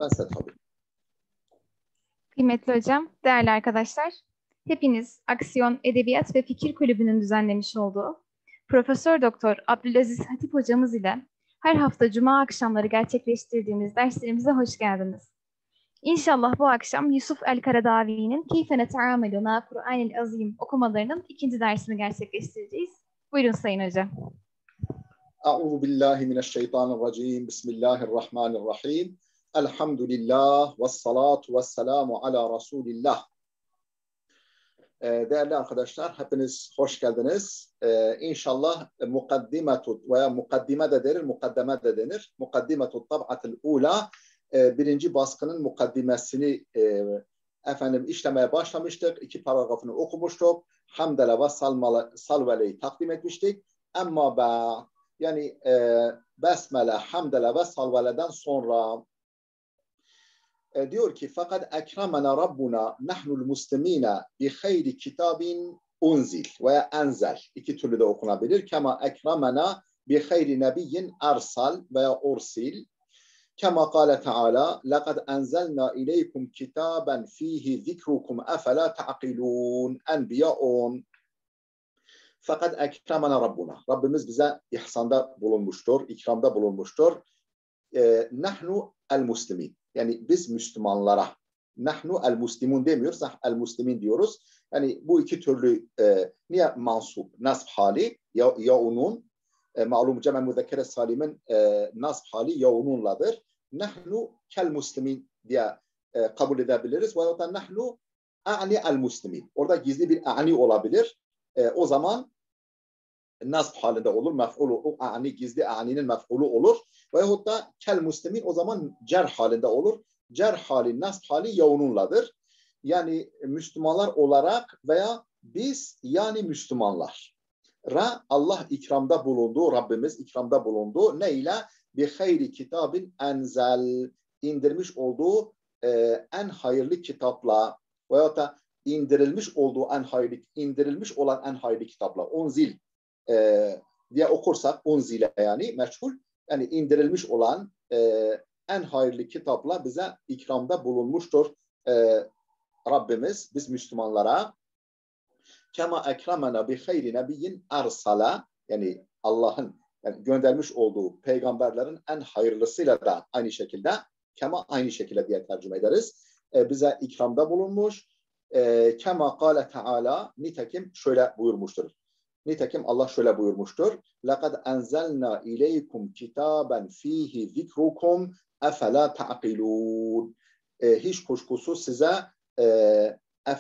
Ben size tabii. Kıymetli hocam, değerli arkadaşlar, hepiniz Aksiyon Edebiyat ve Fikir Kulübü'nün düzenlemiş olduğu Profesör Doktor Abdülaziz Hatip hocamız ile her hafta Cuma akşamları gerçekleştirdiğimiz derslerimize hoş geldiniz. İnşallah bu akşam Yusuf el-Karadavi'nin Keyfe Neta'amelu ma Kur'anil Azim okumalarının ikinci dersini gerçekleştireceğiz. Buyurun Sayın Hocam. Euzu billahi mineşşeytanirracim. Bismillahirrahmanirrahim. Elhamdülillah ve salatu ve selamu ala Resulillah. Değerli arkadaşlar, hepiniz hoş geldiniz. İnşallah mukaddimetut veya mukaddime de denir, mukaddeme de denir. Mukaddimetut tab'atul ula, birinci baskının mukaddimesini işlemeye başlamıştık. 2 paragrafını okumuştuk. Hamdele ve salveleyi takdim etmiştik. Ama yani besmele, hamdele ve salveleden sonra diyor ki fakat ekremena Rabbuna nahnul muslimine bi hayri kitabin unzil veya enzel. İki türlü de okunabilir. Kema ekremena bi hayri nebiyyin ersal veya ursil. Kema kâle Teala laqad enzelna ileykum kitaben fihi zikrukum efela ta'qilun. Enbiya 10. Fakat ekremena Rabbuna. Rabbimiz bize ihsanda bulunmuştur, ikramda bulunmuştur. Nahnu el-muslimin. Yani biz Müslümanlara. Nahnu el-muslimun demiyoruz, el-muslimin diyoruz. Yani bu iki türlü niye mansup? Nasb hali, yaunun. Malum cem-i müzekkere salimin nasb hali yaununladır. Nahnu kel-muslimin diye kabul edebiliriz. Veyahut da nahnu a'ni el-muslimin. Orada gizli bir a'ni olabilir. O zaman nasb halinde olur, mef'ulu, a'ni gizli a'ninin mef'ulu olur. Veyahut da kel muslimin o zaman cer halinde olur. Cer hali, nasb hali yaununladır. Yani Müslümanlar olarak veya biz yani Müslümanlar. Allah ikramda bulundu, Rabbimiz ikramda bulundu. Ne ile? Bi hayri kitabin enzel, indirmiş olduğu en hayırlı kitapla veyahut da indirilmiş olduğu indirilmiş olan en hayırlı kitapla. Unzil diye okursak unzile yani meçhul, yani indirilmiş olan en hayırlı kitapla bize ikramda bulunmuştur Rabbimiz biz Müslümanlara. Kema ekremena bi hayri nebiyyin ersala, yani Allah'ın yani göndermiş olduğu peygamberlerin en hayırlısıyla da aynı şekilde kema aynı şekilde diye tercüme ederiz. Bize ikramda bulunmuş. Kema kâle Teala, nitekim şöyle buyurmuştur. Nitekim Allah şöyle buyurmuştur. لَقَدْ أَنْزَلْنَا إِلَيْكُمْ كِتَابًا ف۪يهِ ذِكْرُكُمْ اَفَلَا تَعْقِلُونَ. Hiç kuşkusuz size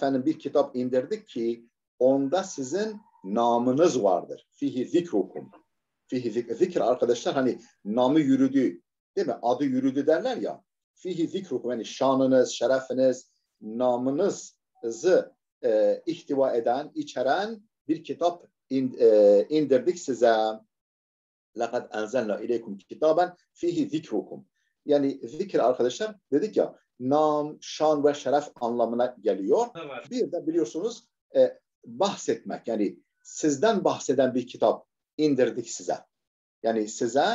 bir kitap indirdik ki onda sizin namınız vardır. ف۪يهِ ذِكْرُكُمْ. Zikir arkadaşlar hani namı yürüdü, değil mi? Adı yürüdü derler ya. ف۪يهِ ذِكْرُكُمْ yani şanınız, şerefiniz, namınızı ihtiva eden, içeren bir kitap indirdik size. لَقَدْ اَنْزَلْنَا اِلَيْكُمْ كِتَابًا فِيهِ ذِكْرُكُمْ. Yani zikir arkadaşlar dedik ya, nam, şan ve şeref anlamına geliyor. Evet. Bir de biliyorsunuz bahsetmek, yani sizden bahseden bir kitap indirdik size. Yani size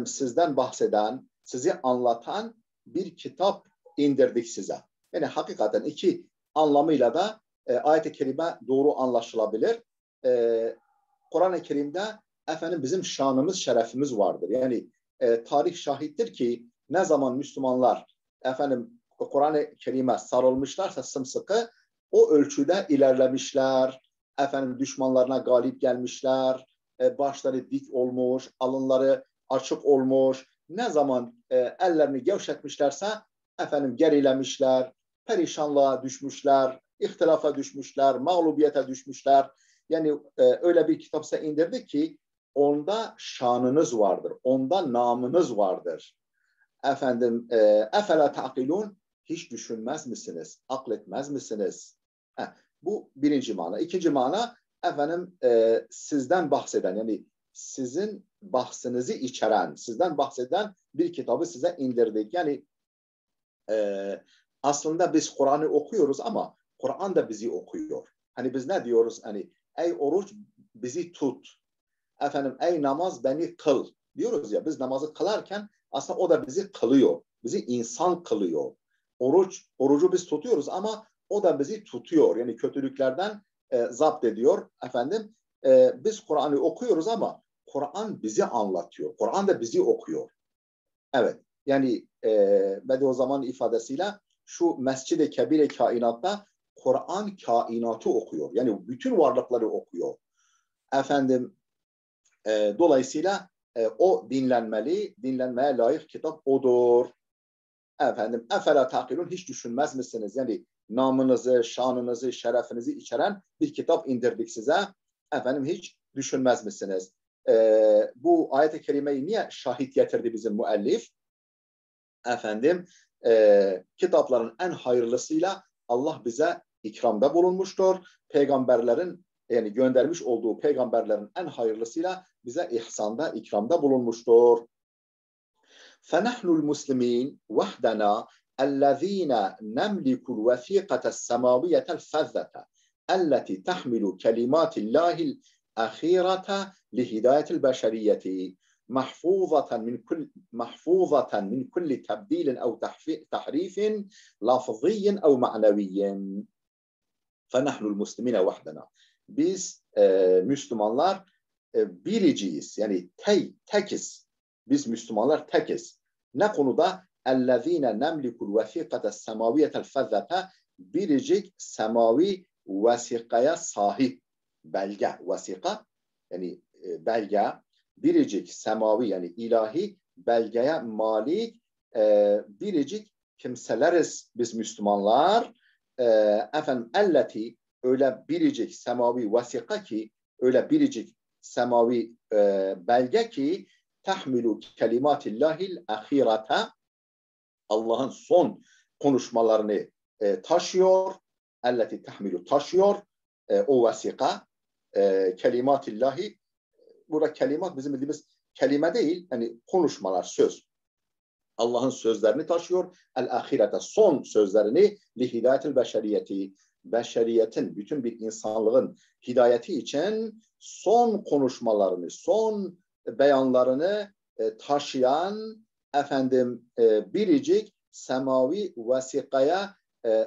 sizden bahseden, sizi anlatan bir kitap indirdik size. Yani hakikaten iki anlamıyla da ayet-i kerime doğru anlaşılabilir. Kur'an-ı Kerim'de bizim şanımız, şerefimiz vardır. Yani tarih şahittir ki ne zaman Müslümanlar Kur'an-ı Kerim'e sarılmışlarsa sımsıkı o ölçüde ilerlemişler. Düşmanlarına galip gelmişler. Başları dik olmuş, alınları açık olmuş. Ne zaman ellerini gevşetmişlerse gerilemişler, perişanlığa düşmüşler, ihtilafa düşmüşler, mağlubiyete düşmüşler. Yani öyle bir kitapsa indirdik ki onda şanınız vardır, onda namınız vardır. Efela ta'qilun, hiç düşünmez misiniz, akletmez misiniz? Bu birinci mana. İkinci mana sizden bahseden, yani sizin bahsinizi içeren, sizden bahseden bir kitabı size indirdik. Yani aslında biz Kur'an'ı okuyoruz ama Kur'an da bizi okuyor. Hani biz ne diyoruz? Hani ey oruç bizi tut. Ey namaz beni kıl diyoruz ya. Biz namazı kılarken aslında o da bizi kılıyor. bizi insan kılıyor. Orucu biz tutuyoruz ama o da bizi tutuyor. Yani kötülüklerden zapt ediyor. Efendim, biz Kur'an'ı okuyoruz ama Kur'an bizi anlatıyor. Kur'an da bizi okuyor. Evet. Yani Bediüzzaman ifadesiyle şu Mescid-i Kebir-i Kainat'ta Kur'an kainatı okuyor. Yani bütün varlıkları okuyor. Efendim, dolayısıyla o dinlenmeli, dinlenmeye layık kitap odur. Efendim, efela takilun, hiç düşünmez misiniz? Yani namınızı, şanınızı, şerefinizi içeren bir kitap indirdik size. Efendim, hiç düşünmez misiniz? Bu ayet-i kerimeyi niye şahit getirdi bizim müellif? Efendim, kitapların en hayırlısıyla Allah bize ikramda bulunmuştur. Peygamberlerin, yani göndermiş olduğu peygamberlerin en hayırlısıyla bize ihsanda, ikramda bulunmuştur. فَنَحْنُ الْمُسْلِمِينَ وَحْدَنَا الَّذ۪ينَ نَمْلِكُ الْوَثِيقَةَ السَّمَاوِيَةَ الْفَذَّةَ التي تحمل كلمات الله الأخيرة لهداية البشرية محفوظة من كل تبديل أو تحريف لفظي أو معنوي. فَنَحْنُ الْمُسْلِمِينَ وَحْدَنَا. Biz Müslümanlar biriciyiz. Yani tekiz. Biz Müslümanlar tekiz. Ne konuda? اَلَّذ۪ينَ نَمْلِكُ الْوَثِيقَةَ السَّمَاوِيَةَ الْفَذَّةَ biricik semavi vesikaya sahip, belge, vesika yani belge, biricik semavi yani ilahi belgeye malik biricik kimseleriz biz Müslümanlar. Efendim, elleti, öyle biricik semavi vesika ki, öyle biricik semavi belge ki tahmilu kelimatillahil ahirete, Allah'ın son konuşmalarını taşıyor. Elleti tahmilu, taşıyor. O vesika kelimatillahi, burada kelimat bizim bildiğimiz kelime değil, yani konuşmalar, söz. Allah'ın sözlerini taşıyor. El-ahirete, son sözlerini, li hidayetil beşeriyeti, beşeriyetin, bütün bir insanlığın hidayeti için son konuşmalarını, son beyanlarını taşıyan efendim biricik semavi vesikaya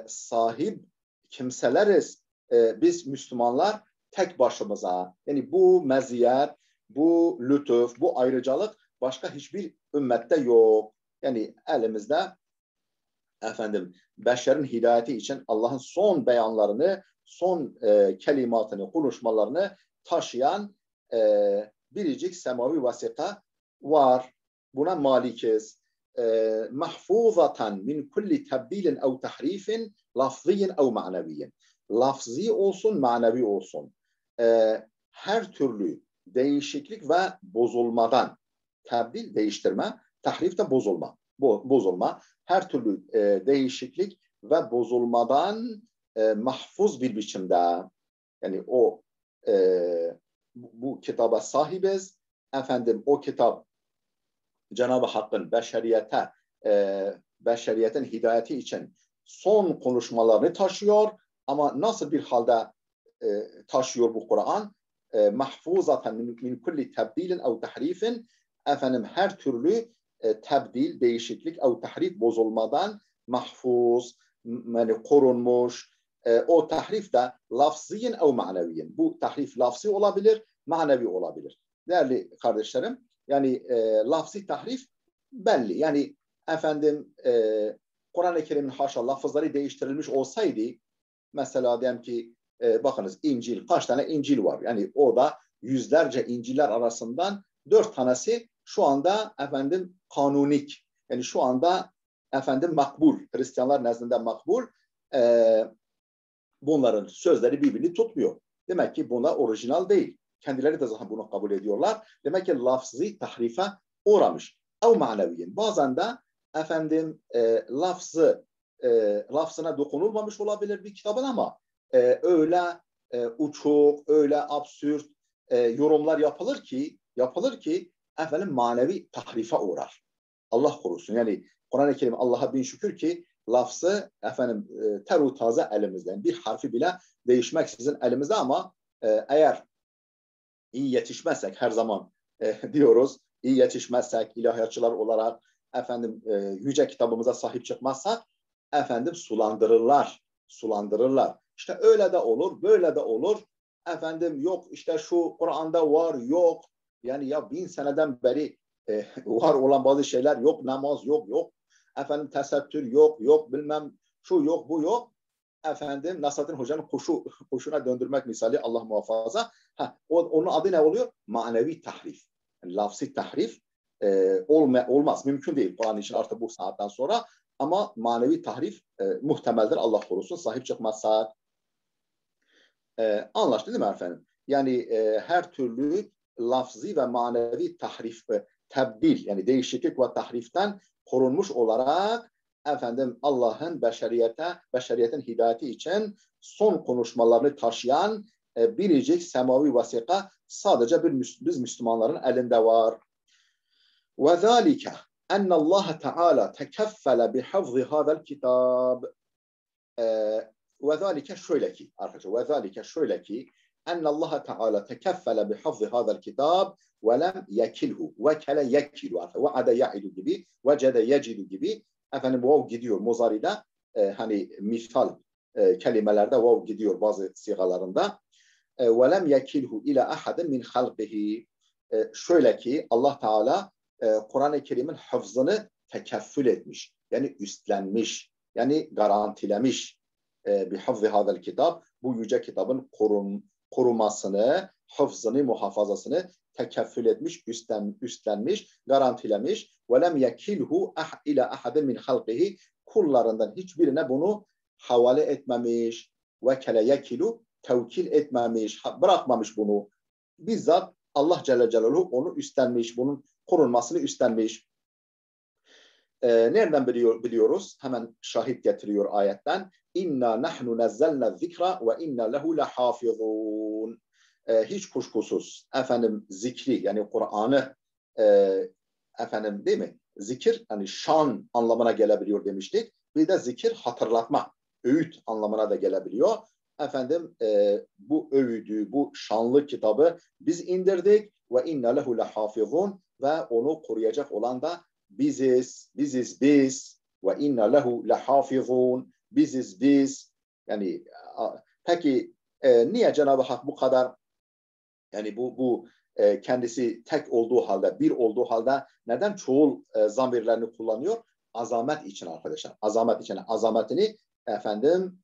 sahip kimseleriz biz Müslümanlar tek başımıza. Yani bu meziyet, bu lütuf, bu ayrıcalık başka hiçbir ümmette yok. Yani elimizde efendim beşerin hidayeti için Allah'ın son beyanlarını, son kelimatını, konuşmalarını taşıyan biricik semavi vesika var. Buna malikiz. Mahfuzatan min kulli tebdilin ev tahrifin lafziyin ev maneviyin. Lafzi olsun, manevi olsun. Her türlü değişiklik ve bozulmadan, tebdil değiştirme, tahrif de bozulma. Bozulma. Her türlü değişiklik ve bozulmadan mahfuz bir biçimde, yani o bu kitaba sahibiz. Efendim, o kitap Cenab-ı Hakk'ın beşeriyetin hidayeti için son konuşmalarını taşıyor. Ama nasıl bir halde taşıyor bu Kur'an? Mahfuzaten min kulli tebdilin ev tahrifin, efendim her türlü tebdil, değişiklik ev tahrif, bozulmadan mahfuz, yani korunmuş. O tahrif de lafziyin ev maneviyin. Bu tahrif lafzi olabilir, manevi olabilir. Değerli kardeşlerim, yani lafzi tahrif belli. Yani efendim Kur'an-ı Kerim'in haşa lafızları değiştirilmiş olsaydı, mesela diyelim ki bakınız İncil, kaç tane İncil var? Yani o da yüzlerce İncil'ler arasından 4 tanesi şu anda efendim kanunik. Yani şu anda efendim makbul. Hristiyanlar nezdinde makbul. Bunların sözleri birbirini tutmuyor. Demek ki bunlar orijinal değil. Kendileri de zaten bunu kabul ediyorlar. Demek ki lafzı tahrife uğramış. Ev maneviyin. Bazen de efendim lafzına dokunulmamış olabilir bir kitabın ama öyle uçuk, öyle absürt yorumlar yapılır ki efendim manevi tahrife uğrar. Allah korusun. Yani Kur'an-ı Kerim, Allah'a bin şükür ki lafzı efendim teru taze elimizden, bir harfi bile değişmeksizin elimizde, ama eğer iyi yetişmezsek, her zaman diyoruz, iyi yetişmezsek ilahiyatçılar olarak efendim yüce kitabımıza sahip çıkmazsak efendim sulandırırlar. İşte öyle de olur, böyle de olur. Efendim yok işte şu Kur'an'da var, yok. Yani ya 1000 seneden beri var olan bazı şeyler yok, namaz yok. Efendim tesettür yok, bilmem şu yok, bu yok. Efendim Nasrettin Hoca'nın kuşuna döndürmek misali, Allah muhafaza. Onun adı ne oluyor? Manevi tahrif. Yani lafzi tahrif olmaz, mümkün değil Kur'an için artık bu saatten sonra. Ama manevi tahrif muhtemeldir, Allah korusun, sahip çıkmazsak. Anlaştı değil mi efendim? Yani her türlü lafzi ve manevi tahrif ve tebdil, yani değişiklik ve tahriften korunmuş olarak efendim Allah'ın beşeriyetin hidayeti için son konuşmalarını taşıyan biricik semavi vasika sadece biz Müslümanların elinde var. Ve zâlike ennallâhe teâlâ tekeffele bihafzi hâzel kitab. Ve zâlike şöyle ki arkadaşlar, ve zâlike şöyle ki ennallâhe teâlâ tekeffele bihafzi hâzel kitab ve lem yekilhu, vekele yekilu, ve'ade ya'idu gibi, vecede yecidu gibi. Efendim vav gidiyor muzari'de, hani misal kelimelerde vav gidiyor bazı sigalarında. Ve lem yekilhu ila ahadin min halqihi. Şöyle ki Allah Teala Kur'an-ı Kerim'in hafızını tekeffül etmiş. Yani üstlenmiş. Yani garantilemiş. Bir hafzi hadel kitap. Bu yüce kitabın korumasını, hafızını, muhafazasını tekeffül etmiş, üstlenmiş, garantilemiş. Ve lem yekilhu ila ahadin min halqihi. Kullarından hiçbirine bunu havale etmemiş. Ve kele yekilu, tevkil etmemiş, bırakmamış bunu. Bizzat Allah Celle Celaluhu onu üstlenmiş, bunun korunmasını üstlenmiş. Nereden biliyoruz? Hemen şahit getiriyor ayetten. İnna nahnu nazzalna zikra ve inna lehu lahafizun. Hiç kuşkusuz efendim zikri, yani Kur'an'ı efendim değil mi? Zikir hani şan anlamına gelebiliyor demiştik. Bir de zikir hatırlatma, öğüt anlamına da gelebiliyor. Efendim bu öğüdü, bu şanlı kitabı biz indirdik ve inna lehu lahafizun ve onu koruyacak olan da biziz ve inna lehu lahafizun, biziz biz. Yani peki niye Cenab-ı Hak bu kadar, yani bu kendisi tek olduğu halde, bir olduğu halde neden çoğul zamirlerini kullanıyor? Azamet için arkadaşlar. Azamet için, azametini efendim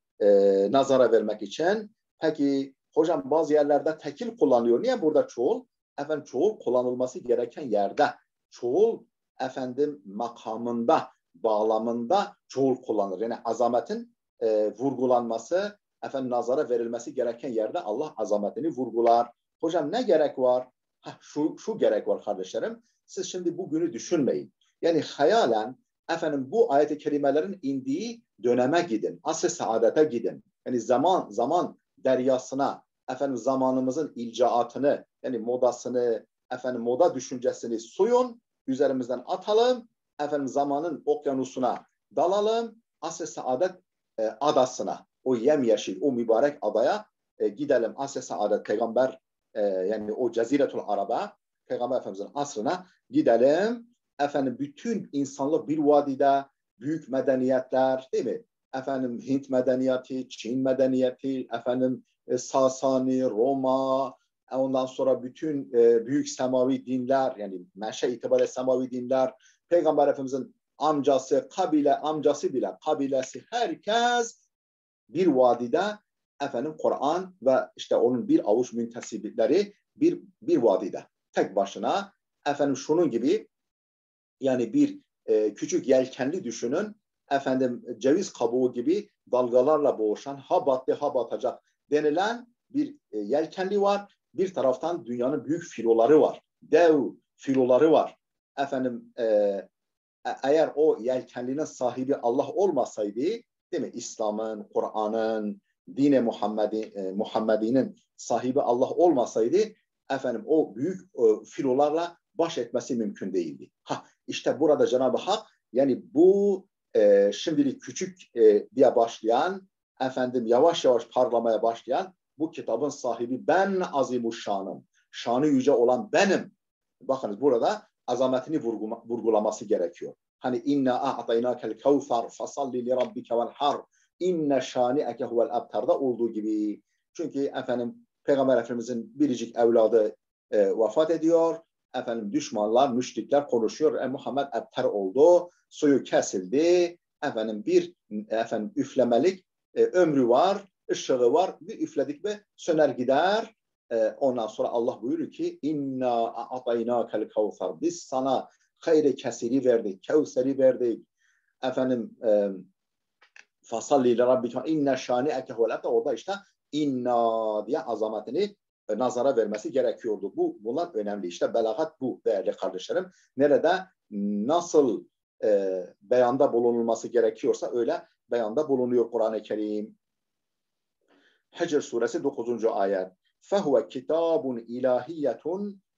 nazara vermek için. Peki hocam bazı yerlerde tekil kullanıyor. Niye burada çoğul? Efendim çoğul kullanılması gereken yerde, çoğul efendim makamında, bağlamında çoğul kullanılır. Yani azametin vurgulanması, efendim nazara verilmesi gereken yerde Allah azametini vurgular. Hocam ne gerek var? Şu gerek var kardeşlerim. Siz şimdi bugünü düşünmeyin. Yani hayalen efendim bu ayet-i kerimelerin indiği döneme gidin. Asr-ı saadete gidin. Yani zaman deryasına, efendim zamanımızın ilcaatını, yani modasını, efendim moda düşüncesini suyun, üzerimizden atalım. Efendim zamanın okyanusuna dalalım. Asr-ı saadet adasına, o yemyeşil, o mübarek adaya gidelim. Asr-ı saadet peygamber, yani o Ceziretul Arab'a, Peygamber Efendimiz'in asrına gidelim. Efendim bütün insanlık bir vadide, büyük medeniyetler değil mi? Efendim Hint medeniyeti, Çin medeniyeti, efendim Sasani, Roma, ondan sonra bütün büyük semavi dinler, yani meşe itibariyle semavi dinler, Peygamber Efendimiz'in amcası, amcası bile, kabilesi, herkes bir vadide efendim Kur'an ve işte onun bir avuç müntesipleri bir vadide tek başına, efendim şunun gibi, yani bir küçük yelkenli düşünün, efendim ceviz kabuğu gibi dalgalarla boğuşan, ha battı ha batacak denilen bir yelkenli var. Bir taraftan dünyanın büyük filoları var. Dev filoları var. Efendim eğer o yelkenlinin sahibi Allah olmasaydı, değil mi? İslam'ın, Kur'an'ın, Din-i Muhammedi'nin sahibi Allah olmasaydı, efendim o büyük filolarla baş etmesi mümkün değildi. İşte burada Cenab-ı Hak, yani bu şimdilik küçük diye başlayan, efendim yavaş yavaş parlamaya başlayan bu kitabın sahibi ben azimuşşanım. Şanı yüce olan benim. Bakınız burada azametini vurgulaması gerekiyor. Hani inna a'taynakel kevser fasalli li rabbike vel har inne şani'eke huvel abtar'da olduğu gibi. Çünkü efendim Peygamber Efendimizin biricik evladı vefat ediyor. Efendim düşmanlar, müşrikler konuşuyor. Muhammed ebter oldu. Suyu kesildi. Efendim bir üflemelik ömrü var, ışığı var. Bir üfledik mi söner gider. Ondan sonra Allah buyuruyor ki inna a'taynakel kevser. Biz sana hayri kesiri verdik, kevseri verdik. Efendim fasalli li rabbike inne şani'eke huvel abtar. Orada işte inna diye azametini nazara vermesi gerekiyordu. Bunlar önemli. İşte belagat bu değerli kardeşlerim. Nerede nasıl beyanda bulunulması gerekiyorsa öyle beyanda bulunuyor Kur'an-ı Kerim. Hicr suresi 9. ayet. Fehuve kitabun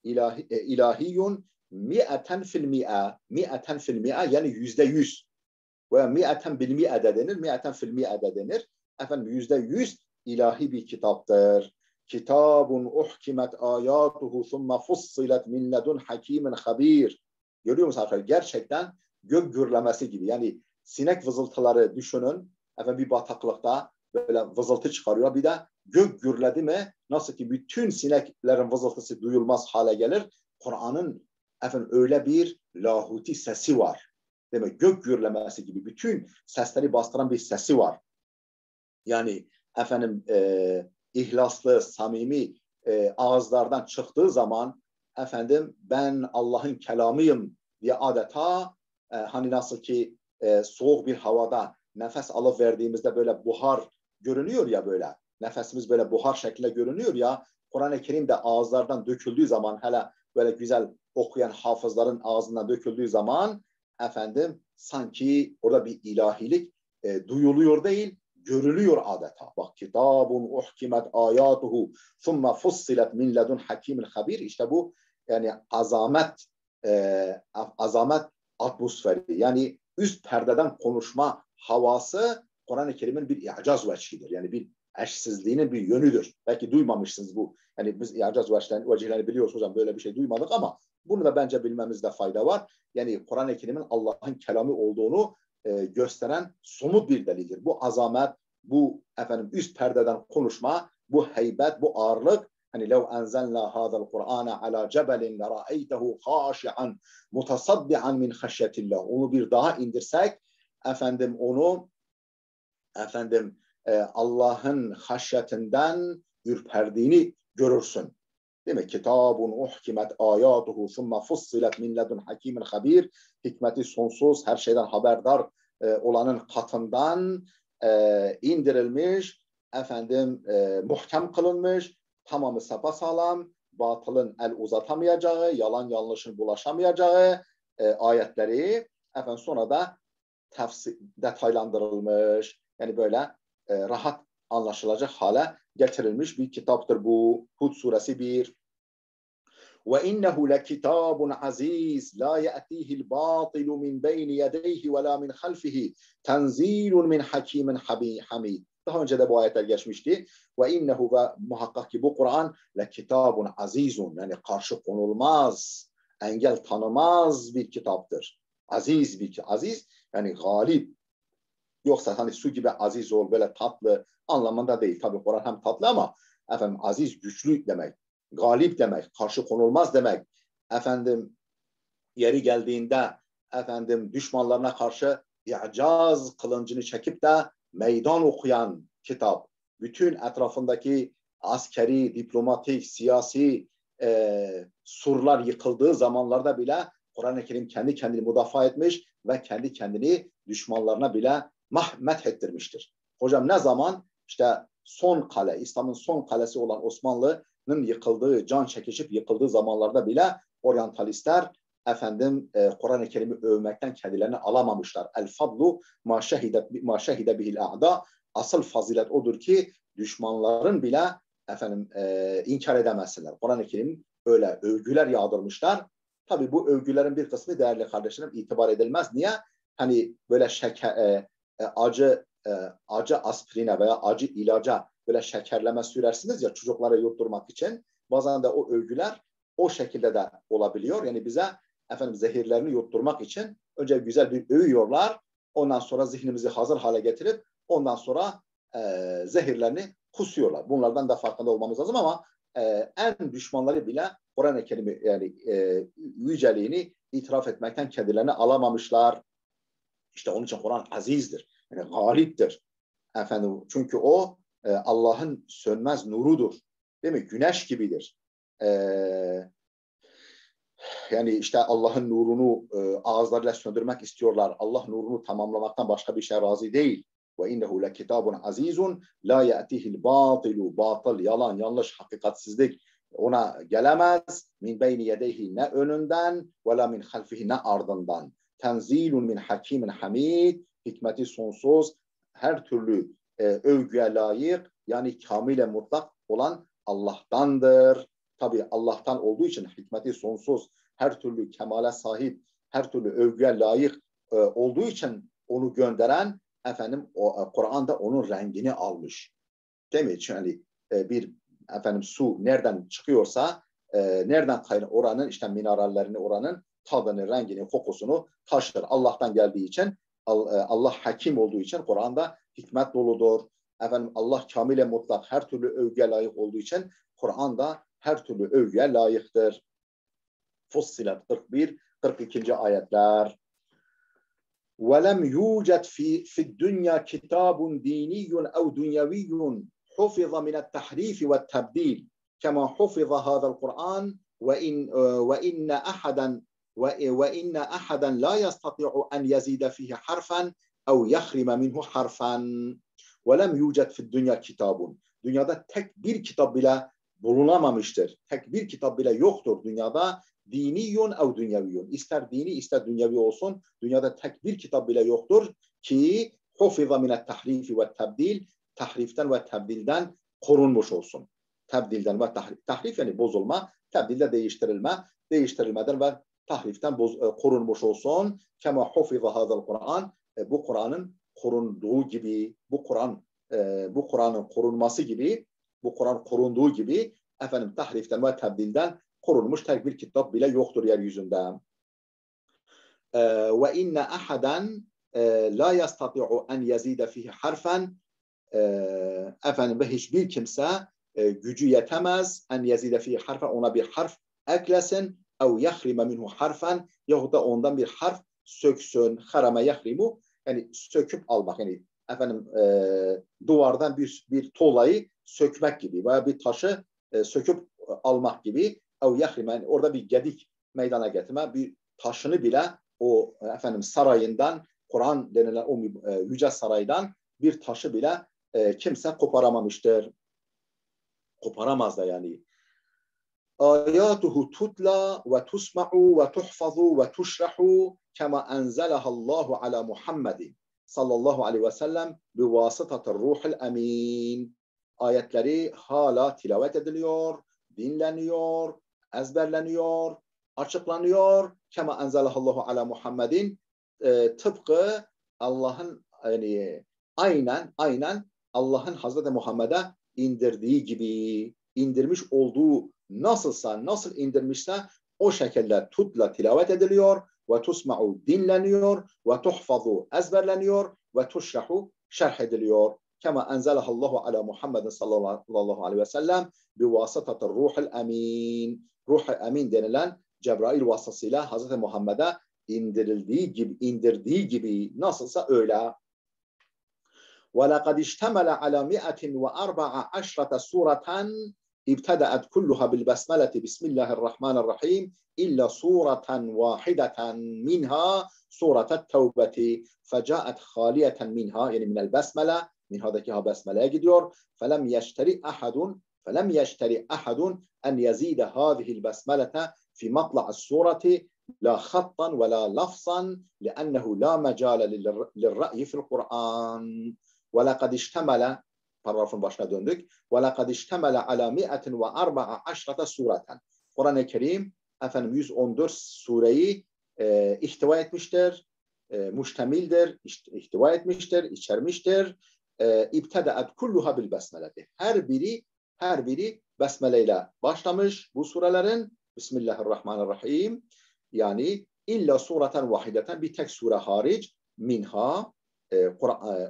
ilahiyyun mi'eten fil mi'a. Mi'eten fil mi'a yani %100. Ve mi'eten bil mi'ede denir. Mi'eten fil mi'ede denir. Efendim %100 ilahi bir kitaptır. Kitabun uhkimet ayatuhu thumma fussilet min ledun hakimin habir. Görüyor musunuz arkadaşlar? Gerçekten gök gürlemesi gibi. Yani sinek vızıltıları düşünün. Efendim bir bataklıkta böyle vızıltı çıkarıyor. Bir de gök gürledi mi nasıl ki bütün sineklerin vızıltısı duyulmaz hale gelir. Kur'an'ın efendim öyle bir lahuti sesi var. Demek gök gürlemesi gibi bütün sesleri bastıran bir sesi var. Yani efendim ihlaslı, samimi ağızlardan çıktığı zaman efendim ben Allah'ın kelamıyım diye adeta hani nasıl ki soğuk bir havada nefes alıp verdiğimizde böyle buhar görünüyor ya böyle. Nefesimiz böyle buhar şeklinde görünüyor ya. Kur'an-ı Kerim de ağızlardan döküldüğü zaman hele böyle güzel okuyan hafızların ağzından döküldüğü zaman efendim sanki orada bir ilahilik duyuluyor değil, görülüyor adeta. Bak kitabun uhkimet ayatuhu thumma fussilet min ledun hakimin habir. İşte bu yani azamet atmosferi. Yani üst perdeden konuşma havası Kur'an-ı Kerim'in bir i'caz veçhidir. Yani bir eşsizliğinin bir yönüdür. Belki duymamışsınız bu. Yani biz i'caz vecihlerini biliyoruz hocam böyle bir şey duymadık ama bunu da bence bilmemizde fayda var. Yani Kur'an-ı Kerim'in Allah'ın kelamı olduğunu gösteren somut bir delildir. Bu azamet, bu efendim üst perdeden konuşma, bu heybet, bu ağırlık. Hani lev enzelna hadal Kur'ana ala cebelin la ra'aytehu khashi'an mutasaddian min haşyetillah. Onu bir daha indirsek efendim onu efendim Allah'ın haşyetinden ürperdiğini görürsün. Değil mi? Kitabun uhkimet ayatuhu thumma fussilet min ledun hakimin habir. Hikmeti sonsuz, her şeyden haberdar olanın katından indirilmiş, efendim muhkem kılınmış, tamamı sapasağlam, batılın el uzatamayacağı, yalan yanlışın bulaşamayacağı ayetleri efendim sonra da detaylandırılmış. Yani böyle rahat anlaşılacak hale getirilmiş bir kitaptır bu. Hud suresi 1. Ve innehu lekitabun aziz la ya'tihi'l batilu min beyni yedeyhi ve la min halfihi tenzilun min hakimin hamid. Daha önce de bu ayetler geçmişti. Ve innehu ve muhakkak ki bu Kur'an lekitabun azizun yani karşı konulmaz, engel tanımaz bir kitaptır. Aziz aziz yani galip. Yoksa hani su gibi aziz ol böyle tatlı anlamında değil. Tabii Kur'an hem tatlı ama efendim aziz güçlü demek. Galip demek, karşı konulmaz demek. Efendim yeri geldiğinde efendim düşmanlarına karşı i'caz kılıncını çekip de meydan okuyan kitap. Bütün etrafındaki askeri, diplomatik, siyasi surlar yıkıldığı zamanlarda bile Kur'an-ı Kerim kendi kendini müdafaa etmiş ve kendi kendini düşmanlarına bile mahmet ettirmiştir. Hocam ne zaman? İşte son kale, İslam'ın son kalesi olan Osmanlı'nın yıkıldığı, can çekişip yıkıldığı zamanlarda bile oryantalistler efendim Kur'an-ı Kerim'i övmekten kendilerini alamamışlar. El fadlu ma şehide bihil a'da. Asıl fazilet odur ki düşmanların bile efendim inkar edemezsinler. Kur'an-ı Kerim öyle övgüler yağdırmışlar. Tabii bu övgülerin bir kısmı değerli kardeşlerim itibar edilmez. Niye? Hani böyle acı aspirine veya acı ilaca böyle şekerleme sürersiniz ya çocuklara yutturmak için. Bazen de o övgüler o şekilde de olabiliyor. Yani bize efendim zehirlerini yutturmak için Önce güzel bir övüyorlar. Ondan sonra zihnimizi hazır hale getirip ondan sonra zehirlerini kusuyorlar. Bunlardan da farkında olmamız lazım ama en düşmanları bile Kur'an-ı Kerim'i yani yüceliğini itiraf etmekten kendilerini alamamışlar. İşte onun için Kur'an azizdir. Yani galiptir. Efendim, çünkü o Allah'ın sönmez nurudur. Değil mi? Güneş gibidir. Yani işte Allah'ın nurunu ağızlarıyla söndürmek istiyorlar. Allah nurunu tamamlamaktan başka bir şey razı değil. Ve innehu le kitabun azizun la ya'tihil batilu, batıl, yalan, yanlış, hakikatsizlik ona gelemez. Min beyni yedeyhi, ne önünden, ve la min halfihi, ne ardından. Tenzilun min hakimin hamid, hikmeti sonsuz, her türlü övgüye layık, yani kamile mutlak olan Allah'tandır. Tabii Allah'tan olduğu için hikmeti sonsuz, her türlü kemale sahip, her türlü övgüye layık olduğu için onu gönderen efendim Kur'an'da onun rengini almış. Değil mi? Yani bir efendim su nereden çıkıyorsa nereden kaynar oranın işte minerallerini, oranın tadını, rengini, kokusunu taşır. Allah'tan geldiği için, Allah hakim olduğu için Kur'an'da hikmet doludur. Efendim Allah kamile mutlak, her türlü övgüye layık olduğu için Kur'an'da her türlü övgüye layıktır. Fussilet 41, 42. ayetler. وَلَمْ يُوجَدْ فِي الدُّنْيَا كِتَابٌ دِينِيٌّ أَوْ دُنْيَوِيٌّ حُفِظَ مِنَ التَّحْرِيفِ وَالتَّبْدِيلِ كَمَا حُفِظَ هَذَا الْقُرْآنِ وَإِنَّ أَحَدًا لَا يَسْتَطِيعُ أَنْ يَزِيدَ فِيهِ حَرْفًا أَوْ يَخْرِمَ مِنْهُ حَرْفًا وَلَمْ يُوجَدْ فِي الدُّنْيَا كِتَابٌ. Dünyada tek bir kitap bile bulunamamıştır. Tek bir kitap bile yoktur dünyada. Diniyun ev dünyeviyun. İster dini ister dünyevi olsun. Dünyada tek bir kitap bile yoktur ki hufiza minet tahrifi ve tebdil. Tahriften ve tebdilden korunmuş olsun. Tebdilden ve tahrif yani bozulma. Tebdilde değiştirilme. Değiştirilmeden ve tahriften korunmuş olsun. Kema hufiza hadal Kur'an. Bu Kur'an'ın korunduğu gibi, bu Kur'an'ın korunması gibi, bu Kur'an korunduğu gibi efendim tahriften ve tebdilden korunmuş tek bir kitap bile yoktur yeryüzünde. Ve inne ahadan la yastati'u en yazide fihi harfen. Efendim ve hiçbir kimse gücü yetemez en yazide fihi harfen, ona bir harf eklesin ev yahrime minhu harfen, yahut da ondan bir harf söksün. Harame yahrimu yani söküp almak, yani efendim duvardan bir tuğlayı sökmek gibi veya bir taşı söküp almak gibi. Yani orada bir gedik meydana getirme, bir taşını bile o efendim sarayından, Kur'an denilen o yüce saraydan bir taşı bile kimse koparamamıştır. Koparamaz da yani. Ayatuhu tutla ve tusma'u ve tuhfazu ve tuşrahu kema enzelahallahu ala Muhammedin sallallahu aleyhi ve sellem bi vasıtatı ruhul emin. Ayetleri hala tilavet ediliyor, dinleniyor, ezberleniyor, açıklanıyor. Kema enzelallahu ala Muhammedin, tıpkı Allah'ın yani aynen Allah'ın Hazreti Muhammed'e indirdiği gibi, indirmiş olduğu nasıl indirmişse o şekilde tutla tilavet ediliyor ve tusma'u dinleniyor ve tuhfazu ezberleniyor ve tuşrahu şerh ediliyor. Kema enzelallahu ala Muhammedin sallallahu aleyhi ve sellem bi vasıtatı ruhul emin. Ruh-i emin denilen Cebrail vasıtasıyla Hazreti Muhammed'e indirdiği gibi nasılsa öyle. وَلَقَدْ اشْتَمَلَ عَلَى 114 سُورَةً ابْتَدَأَتْ كُلُّهَا بِالْبَسْمَلَةِ بِسْمِ اللّٰهِ الرَّحْمَنِ الرَّحِيمِ إِلَّا سُورَةً وَاحِدَةً مِنْهَا سُورَةَ التَّوْبَةِ فَجَاءَتْ خَالِيَةً مِنْهَا yani minel besmele, minha'daki ha besmele'ye gidiyor. فَلَمْ يَشْتَرِ أَحَدٌ أَنْ يَزِيدَ هَذِهِ الْبَسْمَلَةَ فِي مَطْلَعِ السُّورَةِ لَا خَطًّا وَلَا لَفْظًا لِأَنَّهُ لَا مَجَالَ لِلرَّأْيِ فِي الْقُرْآنِ. وَلَقَدْ اشْتَمَلَ paragrafın başına döndük. وَلَقَدْ اشْتَمَلَ عَلَى 114 sureten. Kur'an-ı Kerim efendim 114 sureyi ihtiva etmiştir, müştemildir, ihtiva etmiştir, içermiştir. İbtedaat kulluha bil besmeleti. Her biri besmele ile başlamış bu surelerin. Bismillahirrahmanirrahim. Yani İlla sureten vahideten, bir tek sure hariç, minha,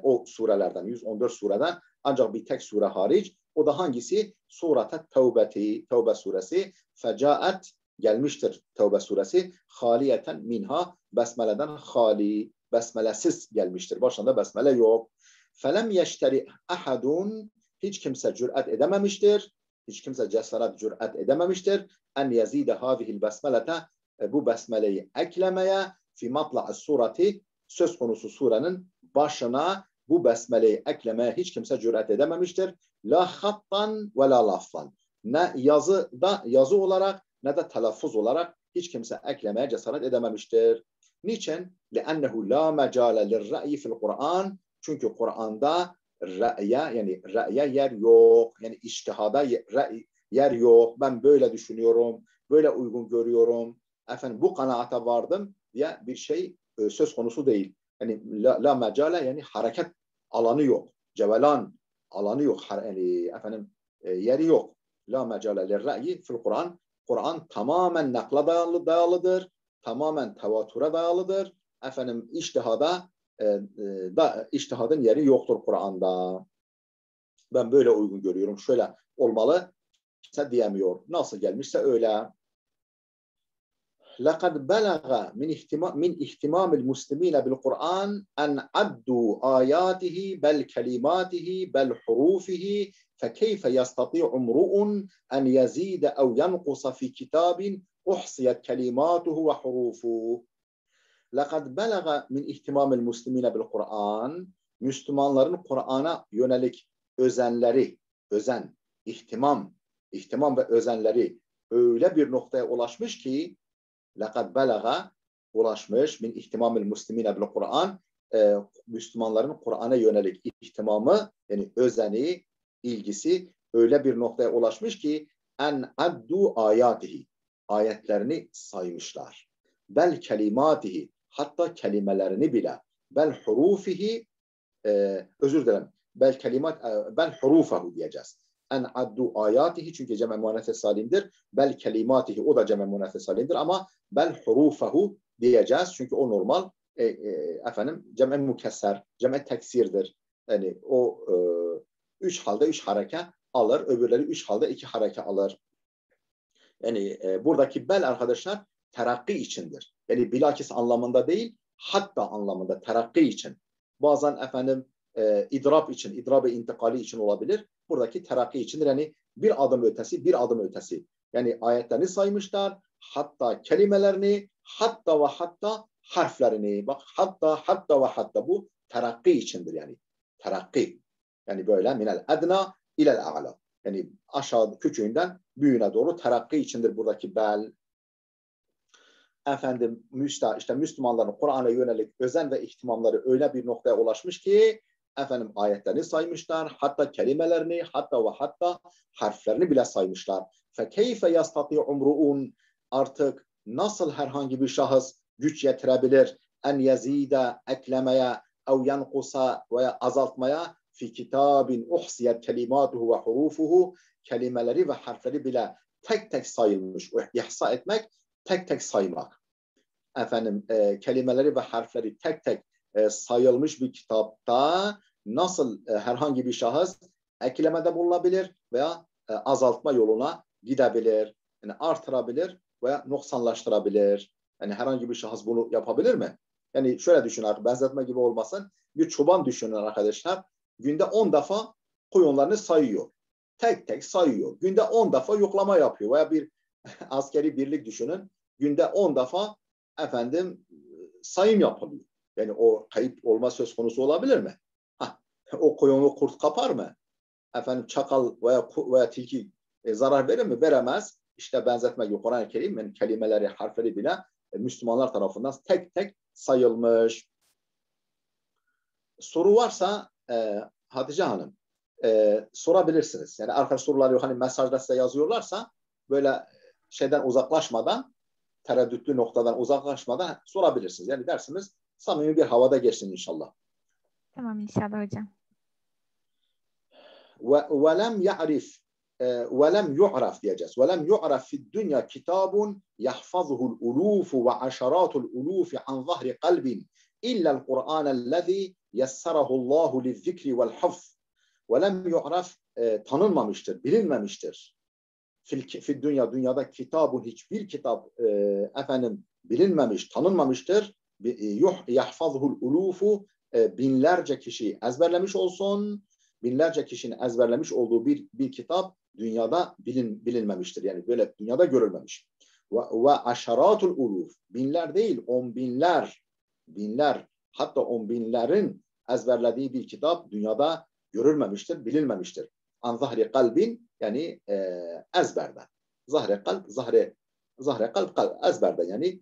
o surelerden, 114 sureden ancak bir tek sure hariç. O da hangisi? Surete Tevbeti, Tevbe suresi. Fecaet, gelmiştir Tevbe suresi. Haliyeten minha, besmeleden hali, besmelesiz gelmiştir. Başında besmele yok. Felem yeşteri ahadun, hiç kimse cüret edememiştir. Hiç kimse cesaret, cüret edememiştir. En yazide havihil besmelete, bu besmeleyi eklemeye fi matla'i sureti, söz konusu surenin başına bu besmeleyi eklemeye hiç kimse cüret edememiştir. La hattan ve la lafzan. Ne yazı olarak ne de telaffuz olarak hiç kimse eklemeye cesaret edememiştir. Niçin? لِأَنَّهُ لَا مَجَالَ لِلرَّأْيِ فِي الْقُرْآنِ. Çünkü Kur'an'da ra'ye yer yok. Yani içtihada yer yok. Ben böyle düşünüyorum, böyle uygun görüyorum. Efendim bu kanaate vardım diye bir şey söz konusu değil. Yani la mecale, yani hareket alanı yok. Cevelan alanı yok. Yani efendim yeri yok. La mecale lirra'yi fil Kur'an. Kur'an tamamen nakla dayalıdır. Tamamen tevatüre dayalıdır. Efendim içtihadın yeri yoktur Kur'an'da. Ben böyle uygun görüyorum. Şöyle olmalı. Kimse diyemiyor. Nasıl gelmişse öyle. لقد بلغ من اهتمام المسلمين بالقرآن أن عدوا آياته بل كلماته بل حروفه فكيف يستطيع امرؤ أن يزيد أو ينقص في كتاب أحصيت كلماته وحروفه. لقد بلغ من اهتمام المسلمين بالقرآن, Müslümanların Kur'an'a yönelik ihtimam ve özenleri öyle bir noktaya ulaşmış ki لَقَدْ بَلَغَ, ulaşmış min ihtimamil muslimine bil Kur'an, Müslümanların Kur'an'a yönelik ihtimamı, yani özeni, ilgisi öyle bir noktaya ulaşmış ki en addu ayatihi, ayetlerini saymışlar. Bel kelimatihi, hatta kelimelerini bile. Bel hurufihi, özür dilerim. Bel hurufahu diyeceğiz. En addu ayatihi, çünkü cem-i muannethes salimdir. Bel kelimatihi, o da cem-i muannethes salimdir, ama bel hurufahu diyeceğiz. Çünkü o normal cem-i mukesser, cem-i teksirdir. Yani o 3 halde 3 hareke alır. Öbürleri 3 halde 2 hareke alır. Yani buradaki bel arkadaşlar terakki içindir. Yani bilakis anlamında değil, hatta anlamında, terakki için. Bazen idrab için, idrab-ı intikali için olabilir. Buradaki terakki içindir. Yani bir adım ötesi, bir adım ötesi. Yani ayetlerini saymışlar, hatta kelimelerini, hatta ve hatta harflerini. Bak, hatta ve hatta, bu terakki içindir yani. Terakki. Yani böyle minel edna ilel a'la. Yani aşağı, küçüğünden büyüğüne doğru terakki içindir buradaki bel. İşte Müslümanların Kur'an'a yönelik özen ve ihtimamları öyle bir noktaya ulaşmış ki ayetlerini saymışlar, hatta kelimelerini, hatta ve hatta harflerini bile saymışlar. Fekeyfe yastati umruun, artık nasıl herhangi bir şahıs güç yetirebilir en yazide, eklemeye, ev yankusa veya azaltmaya fi kitabin uhsiyet kelimatuhu ve hurufuhu, kelimeleri ve harfleri bile tek tek sayılmış. İhsa etmek, tek tek saymak. Kelimeleri ve harfleri tek tek sayılmış bir kitapta nasıl herhangi bir şahıs eklemede bulunabilir veya azaltma yoluna gidebilir, yani artırabilir veya noksanlaştırabilir. Yani herhangi bir şahıs bunu yapabilir mi? Yani şöyle düşünün, benzetme gibi olmasın. Bir çoban düşünün arkadaşlar. Günde 10 defa koyunlarını sayıyor. Tek tek sayıyor. Günde 10 defa yoklama yapıyor. Veya bir askeri birlik düşünün. Günde 10 defa sayım yapılıyor. Yani o kayıp olma söz konusu olabilir mi? O koyunu kurt kapar mı? Çakal veya tilki zarar verir mi? Veremez. İşte benzetme gibi Kur'an-ı Kerim kelimeleri, harfleri bile Müslümanlar tarafından tek tek sayılmış. Soru varsa Hatice Hanım sorabilirsiniz. Yani arkadaş soruları yok. Hani mesajda size yazıyorlarsa böyle şeyden uzaklaşmadan, tereddütlü noktadan uzaklaşmadan sorabilirsiniz. Yani dersimiz samimi bir havada geçsin inşallah. Tamam inşallah hocam. وَلَمْ يَعْرِفْ وَلَمْ يُعْرَفْ diyeceğiz. وَلَمْ يُعْرَفْ فِي الدُّنْيَا كِتَابٌ يَحْفَظُهُ الْأُلُوفُ وَعَشَرَاتُ الْأُلُوفِ عَنْ ظَهْرِ قَلْبٍ إِلَّا الْقُرْآنَ الَّذِي يَسَّرَهُ اللّٰهُ لِلذِّكْرِ وَالْحَفْظِ وَلَمْ يُعْرَفْ tanınmamıştır, bilinmemiştir. Fil dünyada kitabun hiçbir kitap bilinmemiş, tanınmamıştır. Yahfazuhul ulufu binlerce kişi ezberlemiş olsun. Binlerce kişinin ezberlemiş olduğu bir kitap dünyada bilinmemiştir. Yani böyle dünyada görülmemiş. Ve aşaratul uluf, binler değil, on binler, hatta on binlerin ezberlediği bir kitap dünyada görülmemiştir, bilinmemiştir. An zahri kalbin, yani ezberden. Zahre kalp, zahre kalp ezberden, yani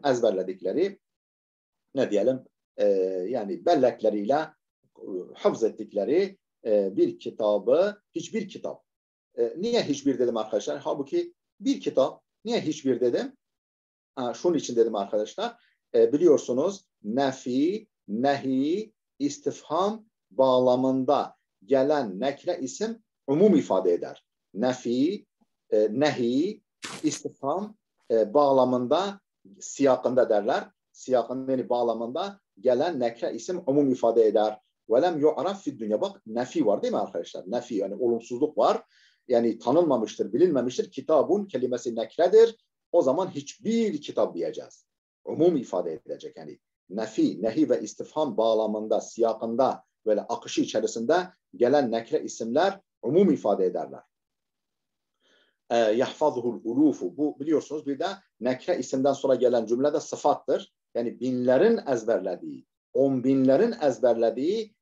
ezberledikleri, ne diyelim, yani bellekleriyle hafız ettikleri bir kitabı, hiçbir kitap. Niye hiçbir dedim arkadaşlar? Halbuki bir kitap. Niye hiçbir dedim? Şunun için dedim arkadaşlar. Biliyorsunuz nefi, nehi, istifham bağlamında gelen nekre isim umum ifade eder. Nefi, nehi, istifham bağlamında, siyakında derler. Siyakında, yani bağlamında gelen nekre isim umum ifade eder. وَلَمْ يُعْرَفْ فِي dünya. Bak nefi var değil mi arkadaşlar? Nefi, yani olumsuzluk var. Yani tanınmamıştır, bilinmemiştir. Kitabun kelimesi nekredir. O zaman hiçbir kitap diyeceğiz. Umum ifade edecek. Yani nefi, nehi ve istifham bağlamında, siyakında, böyle akışı içerisinde gelen nekre isimler umum ifade ederler. Yahfazuhul ulufu. Bu biliyorsunuz bir de nekre isimden sonra gelen cümlede sıfattır. Yani binlerin ezberlediği, on binlerin ezberlediği